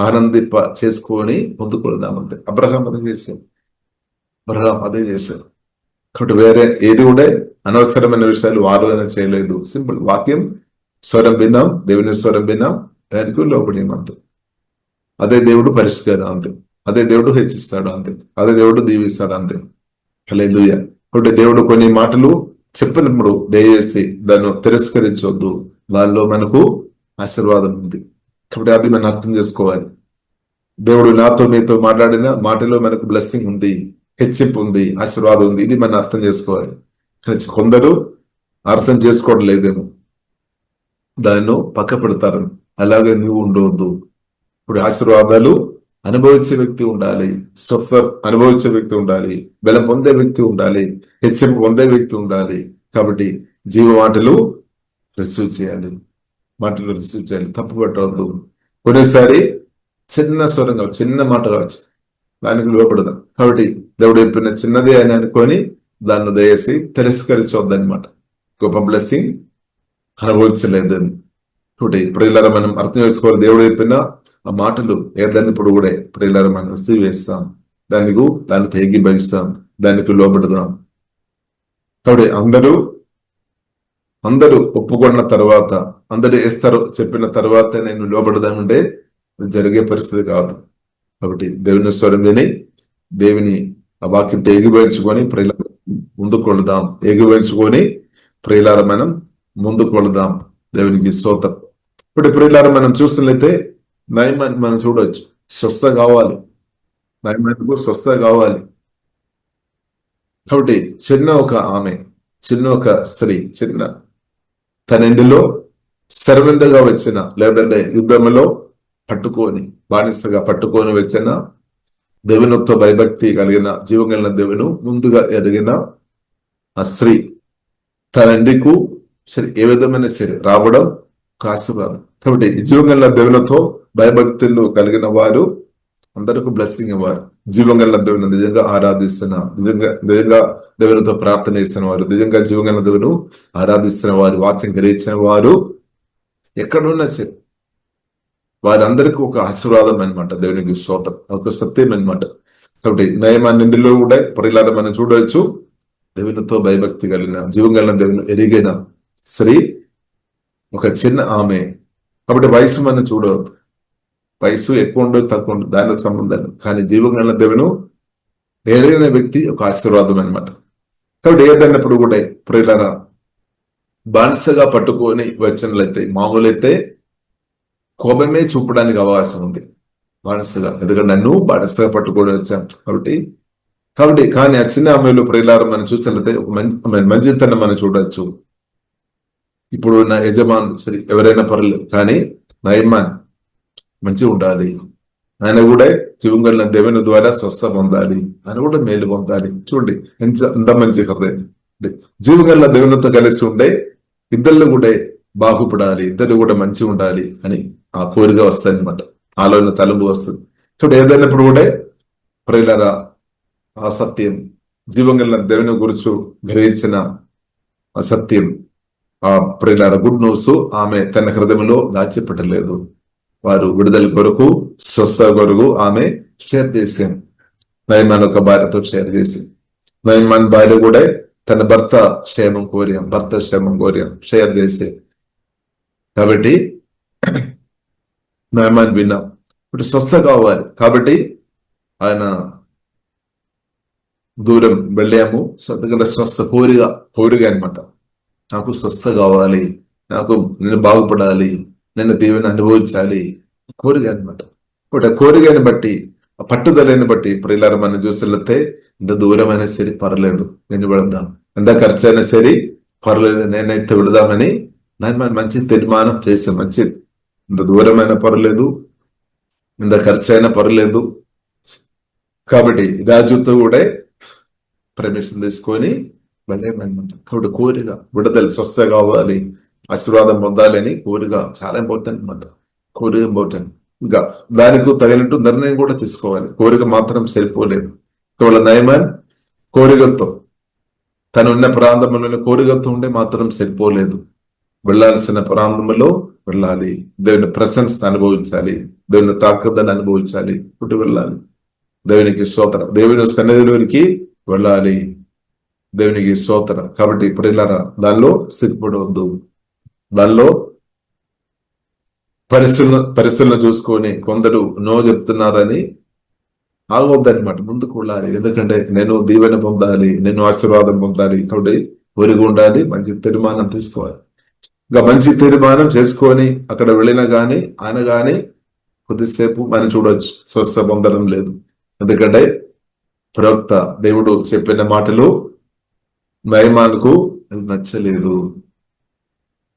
ఆనందింప చేసుకొని ముందుకు వెళ్దామంతే. అబ్రహాం అదే చేశారు. కాబట్టి వేరే ఏది కూడా అనవసరమైన విషయాలు ఆలోచన చేయలేదు. సింపుల్ వాక్యం స్వరం విన్నాం, దేవుని స్వరం విన్నాం, దానికి లోబడి అంతే. అదే దేవుడు పరిష్కారం అంతే, అదే దేవుడు హెచ్చిస్తాడు అంతే, అదే దేవుడు దీవిస్తాడు అంతే. హల్లెలూయా. కాబట్టి దేవుడు కొన్ని మాటలు చెప్పినప్పుడు దయచేసి దాన్ని తిరస్కరించవద్దు, దానిలో మనకు ఆశీర్వాదం ఉంది. కాబట్టి అది మనం అర్థం చేసుకోవాలి. దేవుడు నీతో మాట్లాడిన మాటలో మనకు బ్లెస్సింగ్ ఉంది, హెచ్చింపు ఉంది, ఆశీర్వాదం ఉంది. ఇది మనం అర్థం చేసుకోవాలి. కొందరు అర్థం చేసుకోవడం లేదేమో, దాన్ని పక్క పెడతారు. అలాగే నువ్వు ఉండవద్దు. ఇప్పుడు ఆశీర్వాదాలు అనుభవించే వ్యక్తి ఉండాలి, స్వస్థ అనుభవించే వ్యక్తి ఉండాలి, బలం పొందే వ్యక్తి ఉండాలి, హెచ్చరిక పొందే వ్యక్తి ఉండాలి. కాబట్టి జీవ మాటలు రిసీవ్ చేయాలి, మాటలు రిసీవ్ చేయాలి, తప్పు పట్టవద్దు. కొన్నిసారి చిన్న స్వరం కావచ్చు, చిన్న మాట కావచ్చు, దానికి లోపడదాం. కాబట్టి దేవుడు చెప్పిన చిన్నదే అని అనుకొని దాన్ని దయచేసి తిరస్కరించవద్దనమాట. గొప్ప బ్లెస్సింగ్ అనుభవించలేదని. కాబట్టి ప్రియులారా మనం అర్థం చేసుకోవాలి, దేవుడు చెప్పిన ఆ మాటలు ఏదైనప్పుడు కూడా ప్రియులారా మనం రిసీవ్ చేస్తాం, దాన్ని ఏకీభవిస్తాం, దానికి లోబడదాం. కాబట్టి అందరూ ఒప్పుకున్న తర్వాత, అందరూ వేస్తారు చెప్పిన తర్వాత నేను లోబడదామంటే అది జరిగే పరిస్థితి కాదు. కాబట్టి దేవుని స్వరం విని దేవుని ఆ వాక్యంతో ఏకీభవించుకొని ప్రియుల ముందుకు వెళదాం, ఏకీభవించుకొని ప్రియులార మనం ముందుకు వెళదాం. దేవునికి స్తోత్రం. ఇప్పుడు ప్రియులార మనం చూసినట్లయితే నయమాన్ని మనం చూడవచ్చు, స్వస్థ కావాలి, నయమానికి స్వస్థ కావాలి. కాబట్టి చిన్న ఒక స్త్రీ తన ఇంటిలో సర్వెంట్గా వచ్చిన, లేదంటే యుద్ధంలో బానిసగా పట్టుకొని వచ్చిన, దేవునితో భయభక్తి కలిగిన, జీవం కలిగిన దేవుని ముందుగా ఎదిగిన ఆ స్త్రీ తన ఇంటికు ఏ విధమైన సరే రావడం ఆశీర్వాదం. కాబట్టి జీవం కలిగిన దేవునితో భయభక్తులు కలిగిన వారు అందరికీ బ్లెస్సింగ్ ఇవ్వారు. జీవం కలిగిన దేవుని నిజంగా ఆరాధిస్తున్న, నిజంగా దేవునితో ప్రార్థన చేస్తున్న వారు, నిజంగా జీవం కలిగిన దేవుని ఆరాధిస్తున్న వారు, వాక్యం గ్రహించిన వారు ఎక్కడున్నా సరే వారందరికీ ఒక ఆశీర్వాదం అనమాట. దేవునికి స్తోత్రం, ఒక సత్యం అనమాట. కాబట్టి నయమాన్నింటిలో కూడా ప్రియులారా మనం చూడవచ్చు, దేవునితో భయభక్తి కలిగిన, జీవం కలిగిన దేవుని ఎరిగిన స్త్రీ, ఒక చిన్న ఆమె. కాబట్టి వయసు మనం చూడవద్దు, వయసు ఎక్కువ ఉండదు తక్కువ ఉండదు దానికి సంబంధం, కానీ జీవం కలిగిన దేవుని ఎరిగిన వ్యక్తి ఒక ఆశీర్వాదం అనమాట. కాబట్టి ఏదన్నప్పుడు కూడా ప్రియులారా బానిసగా పట్టుకొని వచ్చినట్లయితే, మామూలైతే కోపమే చూపడానికి అవకాశం ఉంది బానిసగా, ఎందుకంటే నన్ను బానిసగా పట్టుకొని వచ్చాను. కాబట్టి కానీ ఆ చిన్న ఆమెలో ప్రియులారా మనం చూసినట్లయితే ఒక మంచితనం మనం చూడవచ్చు. ఇప్పుడు నా యజమాను సరే ఎవరైనా పర్లేదు, కానీ నయమాన్ మంచిగా ఉండాలి, ఆయన కూడా జీవం కలిగిన దేవుని ద్వారా స్వస్థ పొందాలి, ఆయన కూడా మేలు పొందాలి. చూడండి ఎంత మంచి హృదయం. జీవం కలిగిన దేవునితో కలిసి ఉండే ఇద్దరు కూడా బాగుపడాలి, ఇద్దరు కూడా మంచిగా ఉండాలి అని ఆ కోరిక వస్తుంది అనమాట, ఆలోచన తలంపు వస్తుంది. కాబట్టి ఏదైనప్పుడు కూడా ప్రియులారా ఆ సత్యం, జీవం కలిగిన దేవుని గురించి గ్రహించిన ఆ సత్యం, ఆ ప్రియులారా గుడ్ న్యూస్ ఆమె తన హృదయంలో దాచిపెట్టలేదు. వారు విడుదల కొరకు, స్వస్థ కొరకు ఆమె షేర్ చేశాను. నయమాన్ ఒక భార్యతో షేర్ చేసి, నయమాన్ భార్య కూడా తన భర్త క్షేమం కోరాం షేర్ చేసే. కాబట్టి నయమాన్ విన్నాం, ఇప్పుడు స్వస్థ కావాలి. కాబట్టి ఆయన దూరం వెళ్ళాము, ఎందుకంటే స్వస్థ కోరిక అనమాట. నాకు స్వస్థ కావాలి, నేను బాగుపడాలి, నేను దేవుని అనుభవించాలి, కోరిక అనమాట. ఇప్పుడు ఆ కోరికని బట్టి, ఆ పట్టుదలని బట్టి ప్రియులారా మనం చూసినట్లయితే ఇంత దూరమైనా సరే పర్లేదు నేను వెళదాం, ఎంత ఖర్చు అయినా సరే పర్లేదు నేనైతే వెళదామని మంచి తీర్మానం చేసే. మంచిది, ఇంత దూరమైనా పర్లేదు, ఇంత ఖర్చు అయినా పర్లేదు. కాబట్టి రాజుతో కూడా పర్మిషన్ తీసుకొని వెళ్ళేమనమాట. కాబట్టి కోరిక, విడుదల, స్వస్థ కావాలి, ఆశీర్వాదం పొందాలి అని కోరిక చాలా ఇంపార్టెంట్ అనమాట. కోరిక ఇంపార్టెంట్. ఇంకా దానికి తగినట్టు నిర్ణయం కూడా తీసుకోవాలి. కోరిక మాత్రం సరిపోలేదు. ఒకవేళ నయమాన్ కోరికతో తను ఉన్న ప్రాంతంలోనే కోరికతో ఉండే మాత్రం సరిపోలేదు. వెళ్ళాల్సిన ప్రాంతంలో వెళ్ళాలి, దేవుని ప్రశంస అనుభవించాలి, దేవుని తాకదని అనుభవించాలి, పుట్టి వెళ్ళాలి. దేవునికి స్తోత్రం, దేవుని సన్నిధిలోనికి వెళ్ళాలి, దేవునికి స్తోత్రం. కాబట్టి ప్రియులారా దానిలో స్థితిపడవద్దు, దానిలో పరిస్థితులను చూసుకొని కొందరు నో చెప్తున్నారని ఆగొద్దనమాట, ముందుకు వెళ్ళాలి. ఎందుకంటే నేను దీవెన పొందాలి, నేను ఆశీర్వాదం పొందాలి. కాబట్టి ఒరిగి ఉండాలి, మంచి తీర్మానం తీసుకోవాలి. ఇంకా మంచి తీర్మానం చేసుకొని అక్కడ వెళ్ళినా గాని ఆయన గాని కొద్దిసేపు మనం చూడవచ్చు స్వస్థ పొందడం లేదు. ఎందుకంటే ప్రవక్త దేవుడు చెప్పిన మాటలు నయమానుకు అది నచ్చలేదు.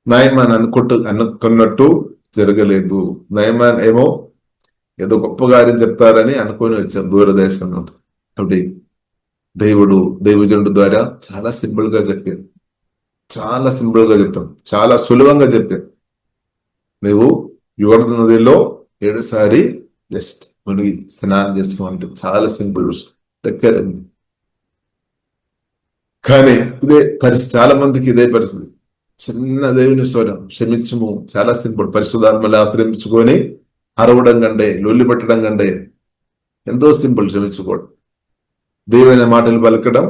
నయమాన్ అనుకున్నట్టు జరగలేదు. నయమాన్ ఏమో ఏదో గొప్ప కార్యం చెప్తారని అనుకొని వచ్చాం దూరదేశం నుండి. కాబట్టి దైవజనుడు ద్వారా చాలా సింపుల్ గా చెప్పారు, చాలా సింపుల్ గా చెప్పాం, చాలా సులభంగా చెప్పాం. నువ్వు యోర్దాను నదిలో 7 సారి జస్ట్ మునిగి స్నానం చేసుకోమంటే చాలా సింపుల్ విషయం, దగ్గర ఉంది. కానీ ఇదే పరిస్థితి, చాలా మందికి ఇదే పరిస్థితి. చిన్న దేవుని స్వరం క్షమించము, చాలా సింపుల్. పరిశుద్ధాత్మని ఆశ్రయించుకొని అరవడం కంటే, లొల్లి పెట్టడం కంటే ఎంతో సింపుల్ క్షమించుకోవడం. దేవుని మాటలు పలకడం,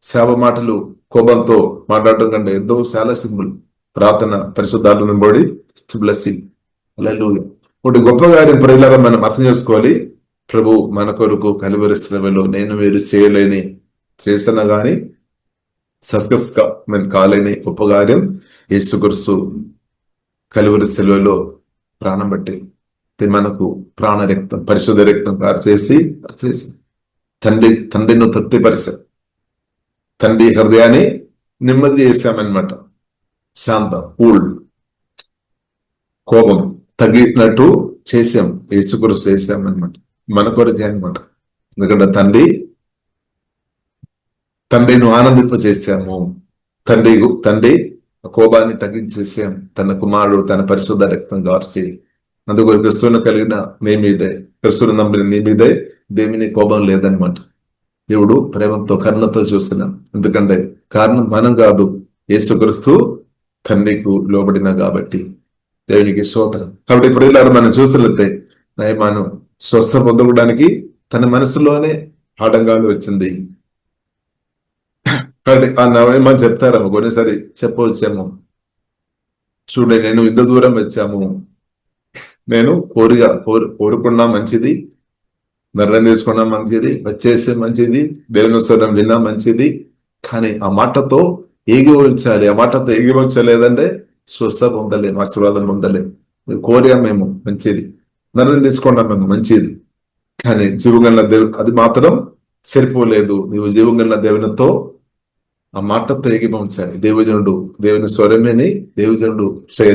సేవ మాటలు కోపంతో మాట్లాడటం కంటే ఎంతో చాలా సింపుల్. ప్రార్థన పరిశుద్ధాత్మను బడి బ్లెస్సింగ్. హల్లెలూయా. ఒకటి గొప్ప కార్యం ప్రియులారా మనం అర్థం చేసుకోవాలి. ప్రభు మన కొరకు కలువరి శ్రమలో నేను మీరు చేయలేని చేసిన గాని సక్సెస్ కాలేని గొప్ప కార్యం యేసుక్రీస్తు కలువరి శిలువలో ప్రాణం బట్టి మనకు ప్రాణ రక్తం, పరిశుద్ధ రక్తం కార్చేసి తండ్రిని తృప్తిపరిచాం, తండ్రి హృదయాన్ని నెమ్మది చేశామన్నమాట. శాంతం, కూల్, కోపం తగ్గినట్టు చేసాం, యేసుక్రీస్తు చేశామన్నమాట. మన కొరకే అనమాట. ఎందుకంటే తండ్రిని ఆనందింప చేశాము. తండ్రి కోపాన్ని తగ్గించేసాం. తన కుమారుడు తన పరిశుద్ధ రక్తం కార్చి, అందుకు క్రిస్తువును కలిగిన నీ మీదే, క్రిస్తువును నమ్మిన నీ మీదే దేమిని కోపం లేదనమాట. దేవుడు ప్రేమతో కరుణతో చూస్తున్నాం. ఎందుకంటే కారణం మనం కాదు, యేసుక్రీస్తు తండ్రికి లోబడిన కాబట్టి. దేవునికి స్తోత్రం. కాబట్టి ప్రియులారా మనం చూసినట్లయితే నయమాను స్వస్థ పొందడానికి తన మనసులోనే ఆటంకాలు వచ్చింది. కాబట్టి ఆ నయమాన్ చెప్తారేమో, కొన్నిసారి చెప్పవచ్చేమో, చూడే నేను ఇంత దూరం వచ్చాము, నేను కోరుకున్నా మంచిది, నిర్ణయం తీసుకున్నా మంచిది, వచ్చేసే మంచిది, దేవుని స్వరం విన్నా మంచిది, కానీ ఆ మాటతో ఏగివచ్చాలి. ఆ మాటతో ఏగివచ్చలేదంటే స్వస్థ పొందలేము, ఆశీర్వాదం పొందలేము. మీరు కోరాం మేము మంచిది, నిర్ణయం తీసుకున్నాం మేము మంచిది, కానీ జీవగల అది మాత్రం సరిపోలేదు. నీవు జీవగల దేవునితో ఆ మాటతో ఏగిపంచాలి. దేవుని స్వరమేని దేవుజనుడు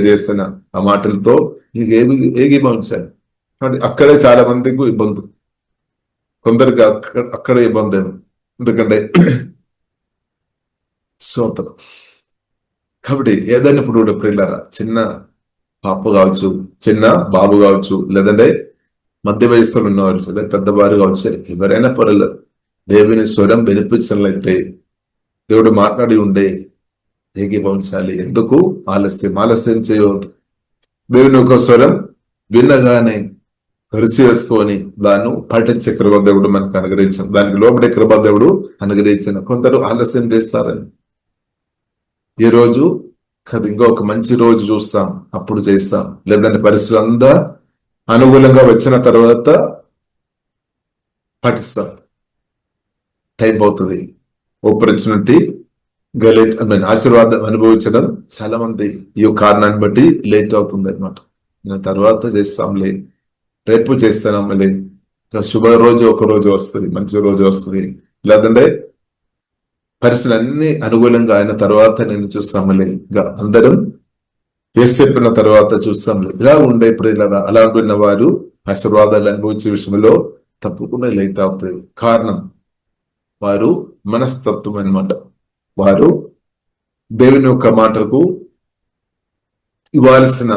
చేస్తున్న ఆ మాటలతో నీకు ఏగిపంచాలి. కాబట్టి అక్కడే చాలా మందికి ఇబ్బంది, కొందరికి అక్కడే ఇబ్బంది. ఎందుకంటే స్తోత్రం. కాబట్టి ఏదైనా ఇప్పుడు ప్రియులారా, చిన్న పాప కావచ్చు, చిన్న బాబు కావచ్చు, లేదంటే మధ్య వయసులో ఉన్నవారు, లేదా పెద్దవారు కావచ్చు, ఎవరైనా పర్వాలేదు, దేవుని స్వరం వినిపించినట్లయితే దేవుడు మాట్లాడి ఉండే ఏకీభవించాలి. ఎందుకు ఆలస్యం చేయవద్దు. దేవుని యొక్క స్వరం విన్నగానే రుచి వేసుకొని దాన్ని పాటించే కృపా దేవుడు మనకు అనుగ్రహించాను, దానికి లోబడే కృపా దేవుడు అనుగ్రహించిన. కొందరు ఆలస్యం చేస్తారని, ఈ రోజు కదా ఇంకొక మంచి రోజు చూస్తాం అప్పుడు చేస్తాం, లేదంటే పరిస్థితులు అంతా అనుకూలంగా వచ్చిన తర్వాత పాటిస్తాం. టైం అవుతుంది. ఆపర్చునిటీ ఆశీర్వాదం అనుభవించడం చాలా మంది ఈ కారణాన్ని బట్టి లేట్ అవుతుంది అనమాట. నేను తర్వాత చేస్తాంలే, రేపు చేస్తానమ్మలే, శుభ రోజు ఒక రోజు వస్తుంది, మంచి రోజు వస్తుంది, లేదంటే పరిస్థితులు అన్ని అనుకూలంగా అయిన తర్వాత నేను చూస్తామలే, ఇంకా అందరం వేసి చెప్పిన తర్వాత చూస్తాంలే, ఇలా ఉండే ప్రియులారా. అలా ఉంటున్న వారు ఆశీర్వాదాలు అనుభవించే విషయంలో తప్పకుండా లేట్ అవుతుంది. కారణం వారు మనస్తత్వం అనమాట. వారు దేవుని యొక్క మాటకు ఇవ్వాల్సిన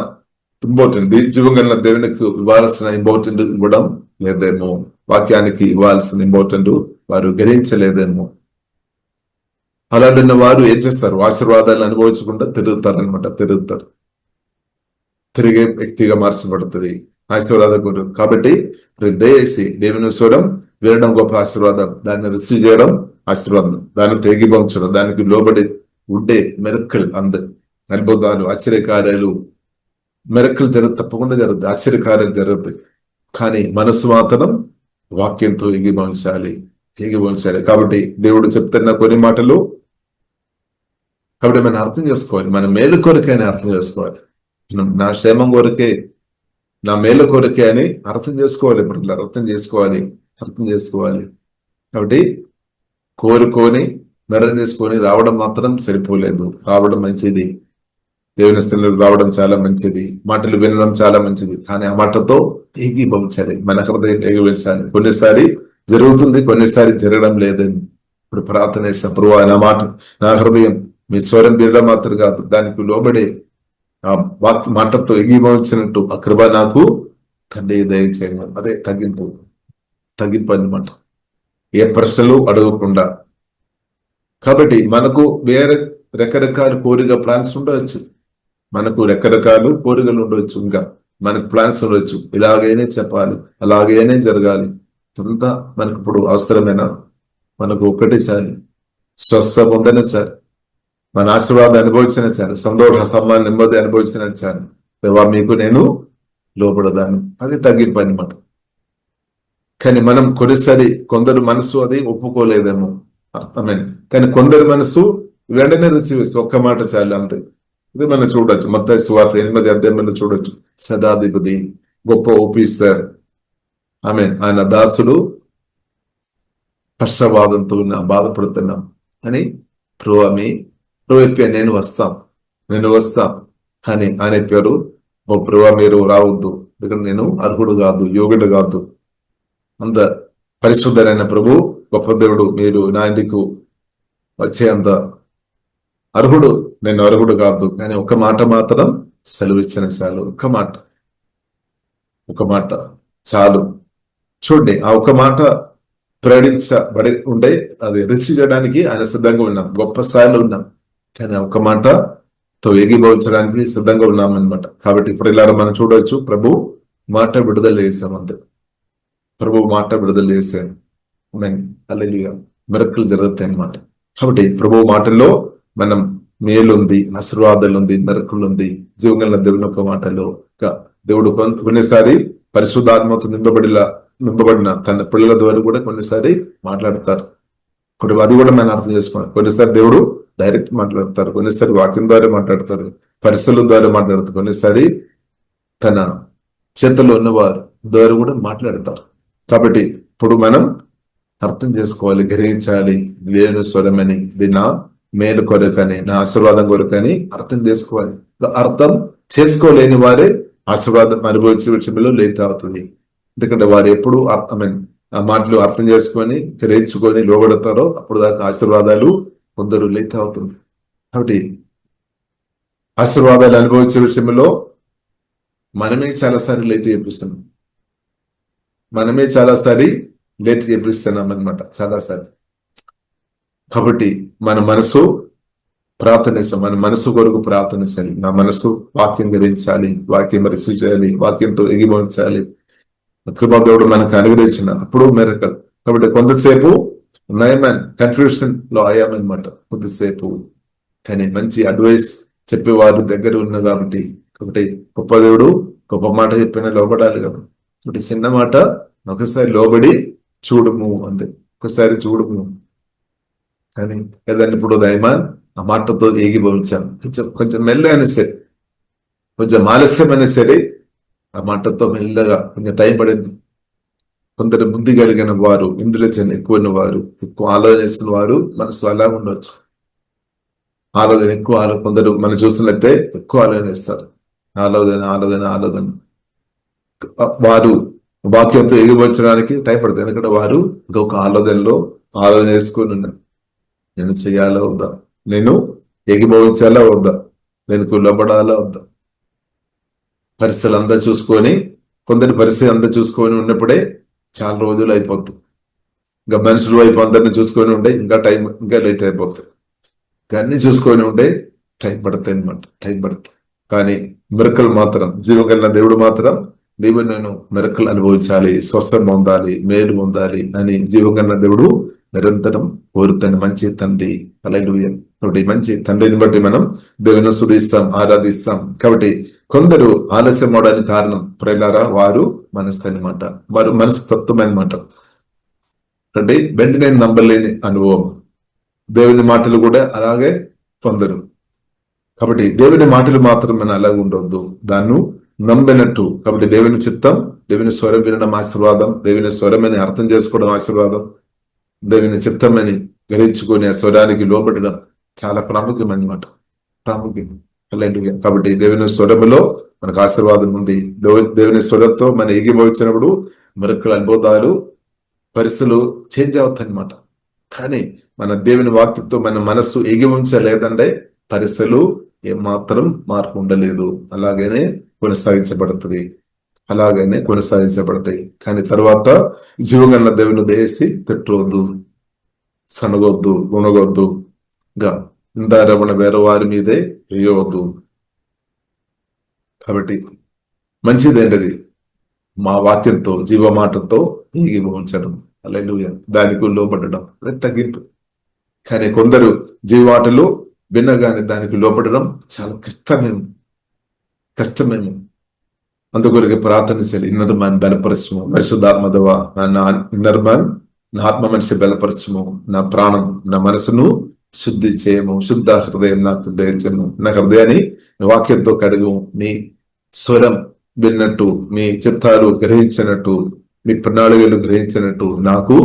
ఇంపార్టెంట్, జీవంగా దేవునికి ఇవ్వాల్సిన ఇంపార్టెంట్ ఇవ్వడం లేదేమో, వాక్యానికి ఇవ్వాల్సిన ఇంపార్టెంట్ వారు గ్రహించలేదేమో. అలాంటి వారు ఏం చేస్తారు, ఆశీర్వాదాలు అనుభవించకుండా తిరుగుతారనమాట. తిరిగే వ్యక్తిగా మార్చబడుతుంది ఆశీర్వాదం గురు. కాబట్టి దయచేసి దేవుని స్వరం వినడం గొప్ప ఆశీర్వాదం, దాన్ని రిసీవ్ చేయడం ఆశీర్వాదం, దాన్ని తెగిపంచడం, దానికి లోబడి ఉండే మెరక్కలు, అద్భుతాలు, ఆశ్చర్యకార్యాలు, మెరక్కలు తప్పకుండా జరుగుతాయి, ఆశ్చర్యకార్యాలు జరుగుతాయి. కానీ మనసు మాత్రం వాక్యంతో ఎగిపంచాలి. కాబట్టి దేవుడు చెప్తున్న కొన్ని మాటలు, కాబట్టి మనం అర్థం చేసుకోవాలి, మన మేలు కొరకే అర్థం చేసుకోవాలి. నా క్షేమం కొరకే, నా మేలు కొరకే అని అర్థం చేసుకోవాలి. ఇప్పుడు ఇలా అర్థం చేసుకోవాలి. కాబట్టి కోరుకొని నిర్ణయం చేసుకొని రావడం మాత్రం సరిపోలేదు. రావడం మంచిది, దేవుని స్థలంలోకి రావడం చాలా మంచిది, మాటలు వినడం చాలా మంచిది. కానీ ఆ మాటతో ఏకీభవించాలి, మన హృదయం ఏకీభవించాలి. కొన్నిసారి జరుగుతుంది, కొన్నిసారి జరగడం లేదని ఇప్పుడు ప్రార్థన చేస్తాం. ప్రభువా, నా మాట, నా హృదయం మీ స్వరం వినడం మాత్రం కాదు, దానికి లోబడే ఆ వాక్య మాటతో ఏకీభవించినట్టు ఆ కృప నాకు తండ్రి దయచేయము. అదే తగ్గింపు అన్నమాట, ఏ ప్రశ్నలు అడగకుండా. కాబట్టి మనకు వేరే రకరకాల కోరిక ప్లాన్స్ ఉండవచ్చు, మనకు రకరకాల కోరికలు ఉండవచ్చు, ఇంకా మనకు ప్లాన్స్ ఉండొచ్చు. ఇలాగైనా చెప్పాలి, అలాగైనా జరగాలి. అంతా మనకు ఇప్పుడు అవసరమైన మనకు ఒకటి చాలు, స్వస్థ పొందనే చాలు, మన ఆశీర్వాదం అనుభవించిన చాలు, సంతోష సమ్మానం నెమ్మది అనుభవించిన చాలు. దేవా మీకు నేను లోపడదాను, అది తగ్గింపు అన్నమాట. కానీ మనం కొన్నిసారి కొందరు మనసు అది ఒప్పుకోలేదేమో, అర్థమైంది. కానీ కొందరు మనసు వెంటనే రిసీవ్ చేసి ఒక్క మాట చాలు, అంతే. ఇది మనం చూడొచ్చు, మత్తయి సువార్త 8వ అధ్యాయంలో చూడొచ్చు. శతాధిపతి, గొప్ప ఆఫీసర్, ఆయన దాసుడు హర్షవాదంతో బాధపడుతున్నాం అని ప్రభువా నేను వస్తా అని ఆయన చెప్పారు. ఓ ప్రభువా మీరు రావద్దు, ఎందుకంటే నేను అర్హుడు కాదు, యోగుడు కాదు, అంత పరిశుద్ధరైన ప్రభు, గొప్ప దేవుడు, మీరు నా ఇంటికి వచ్చే అంత నేను అర్హుడు కాదు. కానీ ఒక మాట మాత్రం సెలవిచ్చిన చాలు, ఒక మాట చాలు. చూడండి, ఆ ఒక మాట ప్రకటించబడి ఉండే అది రిసీవ్ చేయడానికి ఆయన సిద్ధంగా ఉన్నాం, గొప్ప స్థాయిలో ఉన్నాం. కానీ ఒక మాటతో ఏకీభవించడానికి సిద్ధంగా ఉన్నాం అనమాట. కాబట్టి ఇప్పుడు ఇలా మనం చూడవచ్చు, ప్రభు మాట విడుదల చేశాం, అంతే. ప్రభు మాట విడుదల చేశాను, హల్లెలూయా, మిరకలు జరుగుతాయి అన్నమాట. కాబట్టి ప్రభు మాటల్లో మనం మేలుంది, ఆశీర్వాదాలు ఉంది, మిరకలు ఉంది. జీవంగల దేవుని ఒక మాటలో దేవుడు కొన్నిసారి పరిశుద్ధాత్మతో నింపబడిన తన పిల్లల ద్వారా కూడా కొన్నిసారి మాట్లాడతారు. అది కూడా మనం అర్థం చేసుకోవాలి. కొన్నిసారి దేవుడు డైరెక్ట్ మాట్లాడతారు, కొన్నిసారి వాక్యం ద్వారా మాట్లాడతారు, పరిస్థితుల ద్వారా మాట్లాడతారు, కొన్నిసారి తన చేతలో ఉన్నవారు ద్వారా కూడా మాట్లాడతారు. కాబట్టి ఇప్పుడు మనం అర్థం చేసుకోవాలి, గ్రహించాలి. దేవుని స్వరమని, ఇది నా మేలు కొరకని, నా ఆశీర్వాదం కొరకని అర్థం చేసుకోవాలి. అర్థం చేసుకోలేని వారే ఆశీర్వాదం అనుభవించే విషయంలో లేట్ అవుతుంది. ఎందుకంటే వారు ఎప్పుడు ఆ మాటలు అర్థం చేసుకొని గ్రహించుకొని లోబడతారో అప్పుడు దాకా ఆశీర్వాదాలు కొందరు లేట్ అవుతుంది. కాబట్టి ఆశీర్వాదాలు అనుభవించే విషయంలో మనమే చాలాసారి లేట్ చేపిస్తున్నాం అనమాట, చాలాసారి. కాబట్టి మన మనసు మన మనసు కొరకు ప్రార్థనించాలి. నా మనసు వాక్యం గ్రహించాలి, వాక్యం రిసీవ్ చేయాలి, వాక్యంతో ఎగిమోర్చాలి. కృపాదేవుడు మనకు అనుగ్రహించిన అప్పుడు మిరకల్. కాబట్టి కొంతసేపు కన్ఫ్యూషన్ లో అయ్యామన్నమాట, కొద్దిసేపు. కానీ మంచి అడ్వైస్ చెప్పేవారు దగ్గర ఉన్నా కాబట్టి గొప్ప దేవుడు గొప్ప మాట చెప్పినా లోబడాలి కదా. ఒకటి చిన్న మాట ఒకసారి లోబడి చూడము, అంతే, ఒకసారి చూడము. కానీ ఏదైనా ఇప్పుడు దైమాన్ ఆ మాటతో ఏకీభవించాం, కొంచెం మెల్లగానే సరే, కొంచెం ఆలస్యమైనా సరే ఆ మాటతో మెల్లగా కొంచెం టైం పడింది. కొందరు బుద్ధి కలిగిన వారు, ఇంటెలిజెంట్ ఎక్కువ వారు, ఎక్కువ ఆలోచన చేసిన వారు మనసు అలా ఉండొచ్చు. కొందరు మనం చూసినట్లయితే ఎక్కువ ఆలోచన చేస్తారు, ఆలోచన. వారు వాక్యంతో ఎగిరించడానికి టైం పడుతుంది, ఎందుకంటే వారు ఇంకొక ఆలోచన చేసుకొని ఉన్నారు. నేను చేయాలా వద్దా, నేను ఏకీభవించాలా వద్దా, నేను లోబడాలా వద్దా. పరిస్థితులు అంతా చూసుకొని, కొందరి పరిస్థితి అంతా చూసుకొని ఉన్నప్పుడే చాలా రోజులు అయిపోతుంది. ఇంకా మనుషుల వైపు అందరిని చూసుకొని ఉండే ఇంకా లేట్ అయిపోతుంది. అన్ని చూసుకొని ఉండే టైం పడుతుంది అనమాట, టైం పడుతుంది. కానీ మిరకల్ మాత్రం, జీవగల దేవుడు మాత్రం, నేను మిరకల్ అనుభవించాలి, స్వస్థం పొందాలి, మేలు పొందాలి అని జీవగల దేవుడు నిరంతరం కోరుతున్న మంచి తండ్రి. హల్లెలూయా. కాబట్టి మంచి తండ్రిని బట్టి మనం దేవుని స్తుతిస్తాం, ఆరాధిస్తాం. కాబట్టి కొందరు ఆలస్యం అవడానికి కారణం ప్రియులారా వారు మనస్సు అనమాట, వారు మనస్తత్వం అనమాట. అంటే వెంటనే నమ్మలేని అనుభవం. దేవుని మాటలు కూడా అలాగే కొందరు. కాబట్టి దేవుని మాటలు మాత్రం మనం అలాగే ఉండవద్దు, దాన్ని నమ్మినట్టు. కాబట్టి దేవుని చిత్తం, దేవుని స్వరం వినడం ఆశీర్వాదం, దేవుని స్వరమని అర్థం చేసుకోవడం ఆశీర్వాదం, దేవుని చిత్తమని గ్రహించుకొని ఆ స్వరానికి లోబడడం చాలా ప్రాముఖ్యం అన్నమాట, ప్రాముఖ్యం. హల్లెలూయా. కాబట్టి దేవుని స్వరములో మనకు ఆశీర్వాదం ఉంది. దేవుని స్వరంతో మనం ఏకీభవించినప్పుడు మరొకల అద్భుతాలు పరిస్థితులు చేంజ్ అవుతాయి అన్నమాట. కానీ మన దేవుని వాక్యంతో మన మనస్సు ఏకీభవించలేదంటే పరిస్థితులు ఏమాత్రం మార్పు ఉండలేదు, అలాగనే కొనసాగించబడతాయి. కానీ తర్వాత జీవగన్న దేవుని దేసి తిట్టవద్దు, సనగొద్దు, గుణగొద్దు, ఇందారమణ వేరే వారి మీదే వేయవద్దు. కాబట్టి మంచిదేంటది మా వాక్యంతో జీవమాటతో ఏకీభవించడం, హల్లెలూయా, దానికి లోబడడం, అది తగ్గింపు. కానీ కొందరు జీవమాటలు వినగానే దానికి లోబడడం చాలా కష్టమేమో. అందుకొరకు ప్రార్థన చేయాలి. ఇన్నర్ మ్యాన్ బలపరచము, పరిశుద్ధాత్మదవ నా ఇన్నర్ మ్యాన్, నా ఆత్మ మనిషి బలపరచము, నా ప్రాణం నా మనసును శుద్ధి చేయము, శుద్ధ హృదయం నాకు దయచము, నా హృదయాన్ని వాక్యంతో కడుగు, మీ స్వరం విన్నట్టు, మీ చిత్తాలు గ్రహించినట్టు, మీ ప్రణాళికలు గ్రహించినట్టు నాకు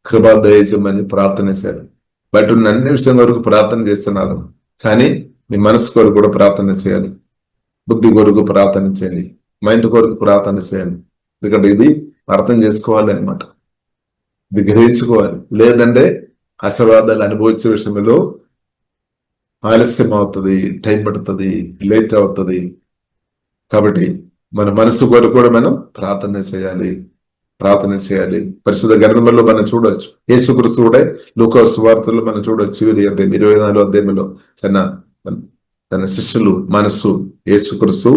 కృపా దయచమని ప్రార్థన చేయాలి. బయట ఉన్న అన్ని విషయం వరకు ప్రార్థన చేస్తున్నారు, కానీ మీ మనసు కొరకు కూడా ప్రార్థన చేయాలి, బుద్ధి కొరకు ప్రార్థన చేయాలి, మైండ్ కొరకు ప్రార్థన చేయాలి. ఎందుకంటే ఇది అర్థం చేసుకోవాలి అనమాట, ఇది గ్రహించుకోవాలి. లేదంటే ఆశీర్వాదాలు అనుభవించే విషయంలో ఆలస్యం అవుతుంది, టైం పడుతుంది, లేట్ అవుతుంది. కాబట్టి మన మనసు కొరకు కూడా మనం ప్రార్థన చేయాలి. పరిశుద్ధ గ్రంథంలో మనం చూడవచ్చు, యేసుక్రీస్తు కూడా లూకా సువార్తలో మనం చూడవచ్చు 24వ అధ్యాయంలో తన శిష్యులు మనసు యేసుక్రీస్తు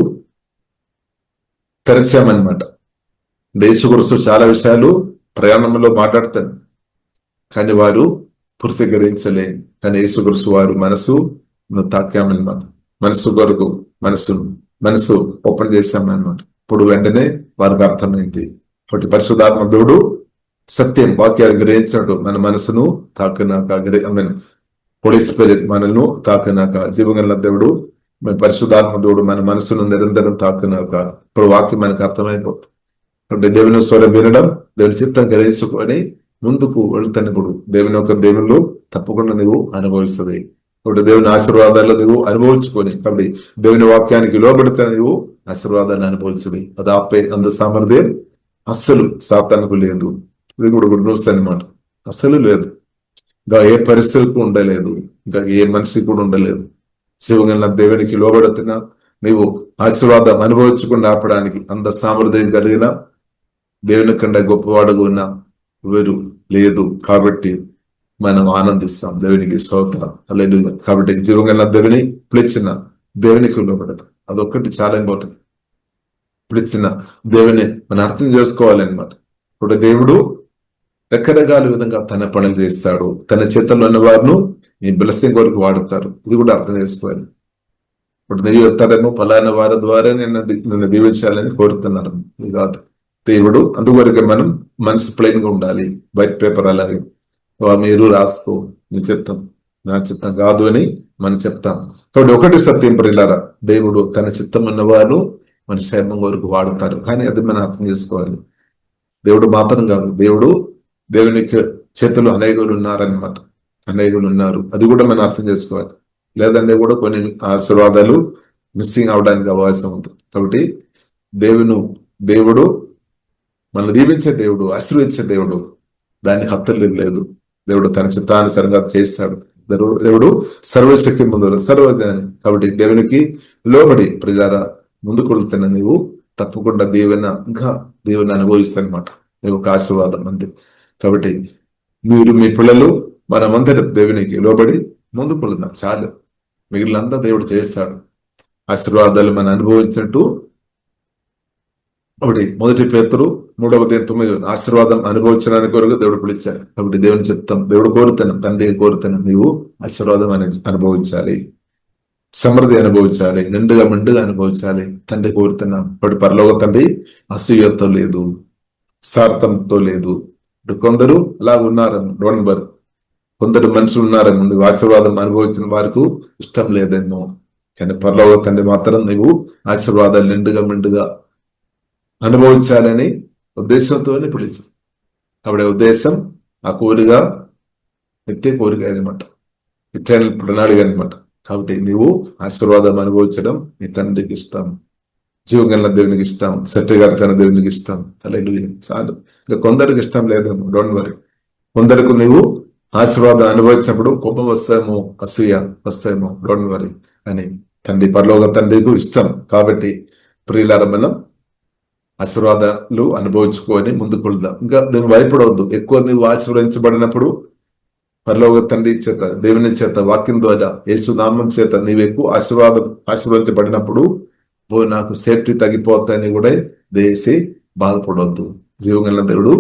తెరచామన్నమాట. యేసుక్రీస్తు చాలా విషయాలు ప్రయాణంలో మాట్లాడతారు, కానీ వారు పూర్తి గ్రహించలేదు. కానీ యేసుక్రీస్తు వారు మనసు తాకామన్నమాట. మనసు కొరకు మనసు ఓపెన్ చేశామన్నమాట. ఇప్పుడు వెంటనే వారికి అర్థమైంది. కాబట్టి పరిశుద్ధాత్మ దేవుడు సత్యం వాక్యాలు గ్రహించినట్టు మన మనసును తాకినాక, హోలీ స్పిరిట్ మనల్ని తాకినాక, జీవగల దేవుడు పరిశుద్ధాత్మ దేవుడు మన మనసును నిరంతరం తాకినాక ఇప్పుడు వాక్యం మనకు అర్థమైపోతుంది. కాబట్టి దేవుని స్వరం వినడం, దేవుని చిత్తం గ్రహించుకొని ముందుకు వెళుతున్నప్పుడు దేవునిలో తప్పకుండా నువ్వు అనుభవిస్తుంది. ఇప్పుడు దేవుని ఆశీర్వాదాలు నువ్వు అనుభవించుకొని, కాబట్టి దేవుని వాక్యానికి లోబడితే నువ్వు ఆశీర్వాదాన్ని అనుభవించదు. అది ఆపే అంత సామర్థ్యం అస్సలు సాతానుకు లేదు. ఇది కూడా గుడ్ న్యూస్ అనమాట. అస్సలు లేదు, ఇంకా ఏ పరిస్థితికి ఉండలేదు, ఇంకా ఏ మనిషికి కూడా ఉండలేదు. శివగల దేవునికి లోబడుతున్నా నీవు ఆశీర్వాదం అనుభవించకుండా ఆపడానికి అంత సామర్థ్యం కలిగిన దేవుని కంటే గొప్పవాడుగా ఉన్న ఎవరు లేదు. కాబట్టి మనం ఆనందిస్తాం, దేవునికి స్తోత్రం, హల్లెలూయా. కాబట్టి జీవగల దేవుని పిలిచిన దేవునికి లోబడదు, అదొక్కటి చాలా ఇంపార్టెంట్. పిలిచిన దేవుని మనం అర్థం చేసుకోవాలన్నమాట. ఇప్పుడు దేవుడు రకరకాల విధంగా తన పనులు చేస్తాడు, తన చేతుల్లో ఉన్న వారిను ఈ బ్లెస్సింగ్ కొరకు వాడుతారు. ఇది కూడా అర్థం చేసుకోవాలి. ఇప్పుడు నీవు చెప్తారేమో పలానా వారి ద్వారా నిన్ను దీవించాలని కోరుతున్నారు, ఇది కాదు. దేవుడు అందువరకు మనం మనసు ప్లెయిన్ గా ఉండాలి, వైట్ పేపర్ అలాగే మీరు రాసుకో, నీ చిత్తం నా చిత్తం కాదు అని మనం చెప్తాం. కాబట్టి ఒకటి సత్యం ప్రియులారా, దేవుడు తన చిత్తం ఉన్నవారు మన క్షేమం కొరకు వాడుతారు. కానీ అది మనం అర్థం చేసుకోవాలి. దేవుడు మాత్రం కాదు, దేవునికి చేతులు అనేకులు ఉన్నారనమాట, అనేకులు ఉన్నారు. అది కూడా మనం అర్థం చేసుకోవాలి. లేదంటే కూడా కొన్ని ఆశీర్వాదాలు మిస్సింగ్ అవడానికి అవకాశం ఉంది. కాబట్టి దేవుడు మనల్ని దీవించే దేవుడు, ఆశీర్వదించే దేవుడు, దాన్ని హత్తులు లేదు. దేవుడు తన చిత్తానుసారంగా చేస్తాడు. దేవుడు సర్వశక్తి ముందు సర్వజ్ఞాని. కాబట్టి దేవునికి లోబడి ప్రజారా ముందుకు వెళ్తున్న నీవు తప్పకుండా ఇంకా దేవుని అనుభవిస్తానమాట. నీవు ఒక ఆశీర్వాదం అంతే. కాబట్టి మీరు మీ పిల్లలు మనమందరం దేవునికి లోబడి ముందుకు వెళ్దాం చాలు, మిగిలినంతా దేవుడు చేస్తాడు. ఆశీర్వాదాలు మనం అనుభవించినట్టు ఒకటి 1 పేతురు 3:9 ఆశీర్వాదం అనుభవించడానికి కొరకు దేవుడు పిలిచారు. కాబట్టి దేవుని చిత్తం, దేవుడు కోరుతాను, తండ్రి కోరుతాను, నీవు ఆశీర్వాదం అనుభవించాలి, సమృద్ధి అనుభవించాలి, నిండుగా అనుభవించాలి. తండ్రి కోరుతున్నాం. ఇప్పుడు పరలోక తండ్రి అసూయతో లేదు, స్వార్థంతో లేదు. ఇప్పుడు కొందరు అలా ఉన్నారేమో, డోంట్, కొందరు మనుషులు ఉన్నారేమో నువ్వు ఆశీర్వాదం అనుభవించిన వారికి ఇష్టం లేదేమో. కానీ పరలోక తండ్రి మాత్రం నువ్వు ఆశీర్వాదాలు నిండుగా అనుభవించాలని ఉద్దేశంతోనే పిలిచి, ఆవిడ ఉద్దేశం ఆ కోరిక నిత్య కోరిక అనమాట, ఇటర్నల్ ప్రణాళిక అనమాట. కాబట్టి నీవు ఆశీర్వాదం అనుభవించడం నీ తండ్రికి ఇష్టం, జీవగల దేవునికి ఇష్టం, సత్యగారితన దేవునికి ఇష్టం. హల్లెలూయా. చాలు. ఇంకా కొందరికి ఇష్టం లేదేమో, డోంట్ వరీ. కొందరికి నీవు ఆశీర్వాదం అనుభవించినప్పుడు కోపం వస్తాయేమో, అసూయ వస్తాయేమో, డోంట్ వరీ అని తండ్రి, పరలోక తండ్రికి ఇష్టం. కాబట్టి ప్రియులారా, మనం ఆశీర్వాదాలు అనుభవించుకొని ముందుకు వెళ్దాం. ఇంకా దీన్ని భయపడవద్దు. ఎక్కువ నీవు ఆశీర్వదించబడినప్పుడు పరలోక తండ్రి చేత, దేవుని చేత, వాక్యం ద్వారా, యేసు నామం చేత నీవు ఎక్కువ ఆశీర్వదించబడినప్పుడు నాకు సేఫ్టీ తగ్గిపోతాయని కూడా దేశి బాధపడవద్దు. జీవగల దేవుడు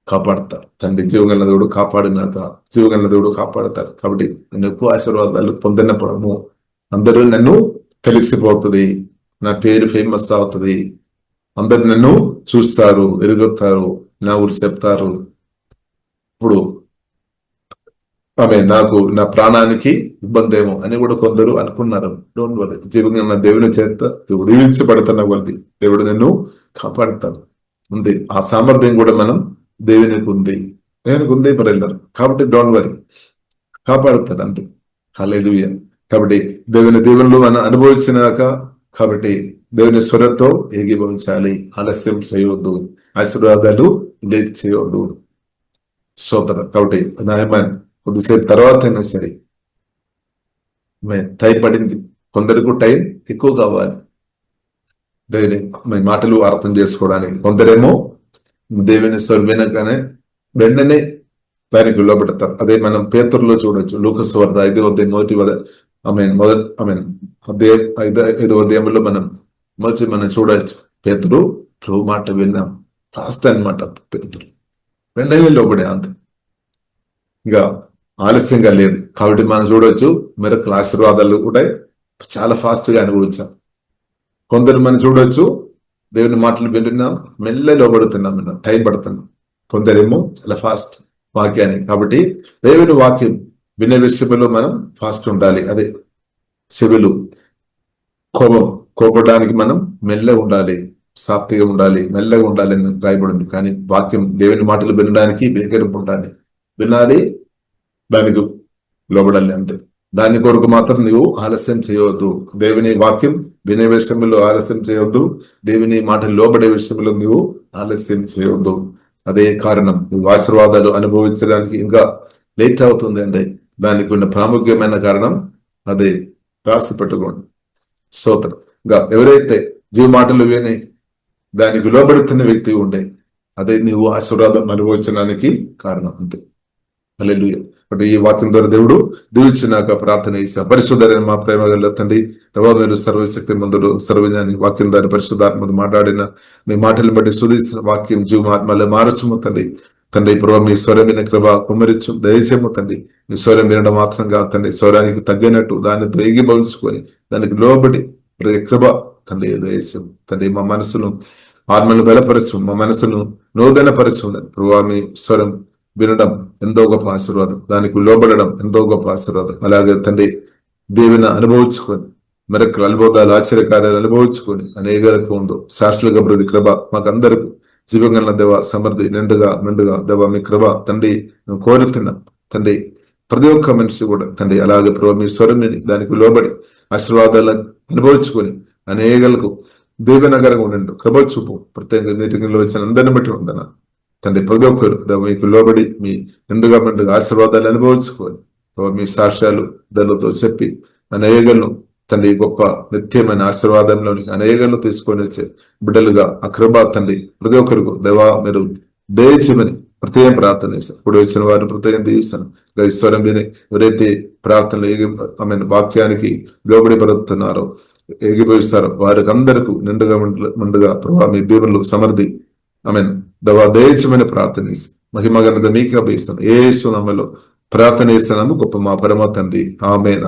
కాపాడతారు. తండ్రి జీవగల దేవుడు కాపాడినాక జీవగల దేవుడు కాపాడతారు. కాబట్టి నేను ఎక్కువ ఆశీర్వాదాలు పొందినప్పుడు అందరూ నన్ను తెలిసిపోతుంది, నా పేరు ఫేమస్ అవుతుంది, అందరు నన్ను చూస్తారు, ఎరుగుతారు, నా ఊరు చెప్తారు. ఇప్పుడు నాకు నా ప్రాణానికి ఇబ్బంది ఏమో అని కూడా కొందరు అనుకున్నారు. Don't worry. జీవంగా దేవుని చేత ఉదయించబడుతున్న కొద్ది దేవుడు నిన్ను కాపాడుతాను ఉంది. ఆ సామర్థ్యం కూడా మనం దేవునికి ఉంది, పరిన్నారు. కాబట్టి డోంట్ వరీ, కాపాడుతాడు అంతే. హల్లెలూయా. కాబట్టి దేవుని దేవుళ్ళు మనం అనుభవించినాక, కాబట్టి దేవుని స్వరంతో ఏకీభవించాలి, ఆలస్యం చేయవద్దు, ఆశీర్వాదాలు లేట్ చేయవద్దు. సోదర, కాబట్టి నాయమాన్ కొద్దిసేపు తర్వాత అయినా సరే, టైం పడింది. కొందరికి టైం ఎక్కువ కావాలి దేవుని మాటలు అర్థం చేసుకోవడానికి. కొందరేమో దేవుని స్వరం వినగానే వెంటనే దానికి లోబెడతారు. అదే మనం పేతురులో చూడొచ్చు. లూకాసు వార్త 5వ అధ్యాయంలో మనం చూడవచ్చు. పేతురు ప్రభు మాట విన్నాం, ఫాస్ట్ అనమాట. పేతురు వెంటనే లోబడే, అంతే, ఇంకా ఆలస్యంగా లేదు. కాబట్టి మనం చూడవచ్చు మెరకుల ఆశీర్వాదాలు కూడా చాలా ఫాస్ట్ గా అనుభవించాం. కొందరు మనం చూడవచ్చు దేవుని మాటలు వింటున్నాం, మెల్ల లోబడుతున్నాం, టైం పడుతున్నాం. కొందరేమో చాలా ఫాస్ట్ వాక్యాన్ని. కాబట్టి దేవుని వాక్యం వినే విషయంలో మనం ఫాస్ట్ ఉండాలి. అదే చెవులు కోపడానికి మనం మెల్లగా ఉండాలి, సాప్తిగా ఉండాలి, మెల్లగా ఉండాలి అని రాయబడింది. కానీ వాక్యం దేవుని మాటలు వినడానికి వేగరింపు ఉండాలి, వినాలి, దానికి లోబడాలి, అంతే. దాని కొరకు మాత్రం నువ్వు ఆలస్యం చేయవద్దు. దేవుని వాక్యం వినే విషయంలో ఆలస్యం చేయవద్దు, దేవుని మాటలు లోబడే విషయంలో నువ్వు ఆలస్యం చేయవద్దు. అదే కారణం నువ్వు ఆశీర్వాదాలు అనుభవించడానికి ఇంకా లేట్ అవుతుంది అంటే దానికి ఉన్న ప్రాముఖ్యమైన కారణం అదే. రాసి పెట్టుకోండి. స్తోత్రం. ఇంకా ఎవరైతే జీవ మాటలు విని దానికి లోబడుతున్న వ్యక్తి ఉండే, అదే నువ్వు ఆశీర్వాదం అనుభవించడానికి కారణం, అంతే. హల్లెలూయా. అంటే ఈ వాక్యం ద్వారా దేవుడు దీవించినాక ప్రార్థన చేశా. పరిశుద్ధమైన మా ప్రేమ గల తండ్రి, దేవా, మీరు సర్వశక్తి మందుడు, సర్వజ్ఞాని, వాక్యం ద్వారా పరిశుద్ధాత్మ మాట్లాడిన మీ మాటలను బట్టి సుధిస్తున్న వాక్యం జీవమాత్మలో మారచుము తండ్రి. తండ్రి ప్రభావ మీ స్వరం విన కృప కుమ్మరించు దయచేము తండ్రి. మీ స్వరం వినడం మాత్రంగా తండ్రి, స్వరానికి తగ్గినట్టు దానితో ఏకీభవించుకొని దానికి లోబడి ప్రతి కృప తండ్రి దయచేము తండ్రి. మా మనసును ఆత్మను బలపరచు, మా మనసును నూతనపరచు ప్రభావ. మీ స్వరం వినడం ఎంతో గొప్ప ఆశీర్వాదం, దానికి లోబడడం ఎంతో గొప్ప ఆశీర్వాదం. అలాగే తండ్రి దేవుని అనుభవించుకొని మెరకులు అద్భుతాలు ఆశ్చర్యకార్యాలు అనుభవించుకొని అనేకలకు ఉందో సాక్షులుగా ప్రతి కృప మాకందరకు జీవంగల దేవ సమృద్ధి నిండుగా దేవ మీ కృప తండ్రి మేము కోరుతున్నాం తండ్రి. ప్రతి ఒక్క మనిషి కూడా తండ్రి అలాగే ప్రభావ మీ స్వరం విని దానికి లోబడి ఆశీర్వాదాలను అనుభవించుకొని అనేకలకు దీవెనకరంగా ఉండండి. కృప చూపు ప్రత్యేకంగా మీటింగ్లో వచ్చిన అందరిని బట్టి ఉందన్న తండ్రి. ప్రతి ఒక్కరు మీకు లోబడి మీ నిండుగా ఆశీర్వాదాలు అనుభవించుకొని మీ సాక్ష్యాలు దానితో చెప్పి అనేకలను తండ్రి గొప్ప నిత్యమైన ఆశీర్వాదంలోని అనేకలను తీసుకొని వచ్చే బిడ్డలుగా ఆ కృప తండ్రి ప్రతి ఒక్కరికి దేవా మీరు దయచేయమని ప్రత్యేకం ప్రార్థన చేశాను. ఇప్పుడు వచ్చిన వారిని ప్రత్యేకం దీవిస్తాను. ఈశ్వరం విని ఎవరైతే ప్రార్థనలు వాక్యానికి లోబడి పడుతున్నారో ఏకీభవిస్తారో వారికి అందరికీ నిండుగా ప్రభావ మీ దేవుళ్ళు సమృద్ధి దేవా దయచేయమని ప్రార్థన చేసి మహిమగనత మీకు అభిస్తాను. యేసు నామములో ప్రార్థన చేస్తున్నాము గొప్ప మా పరమ తండ్రి. ఆమేన్.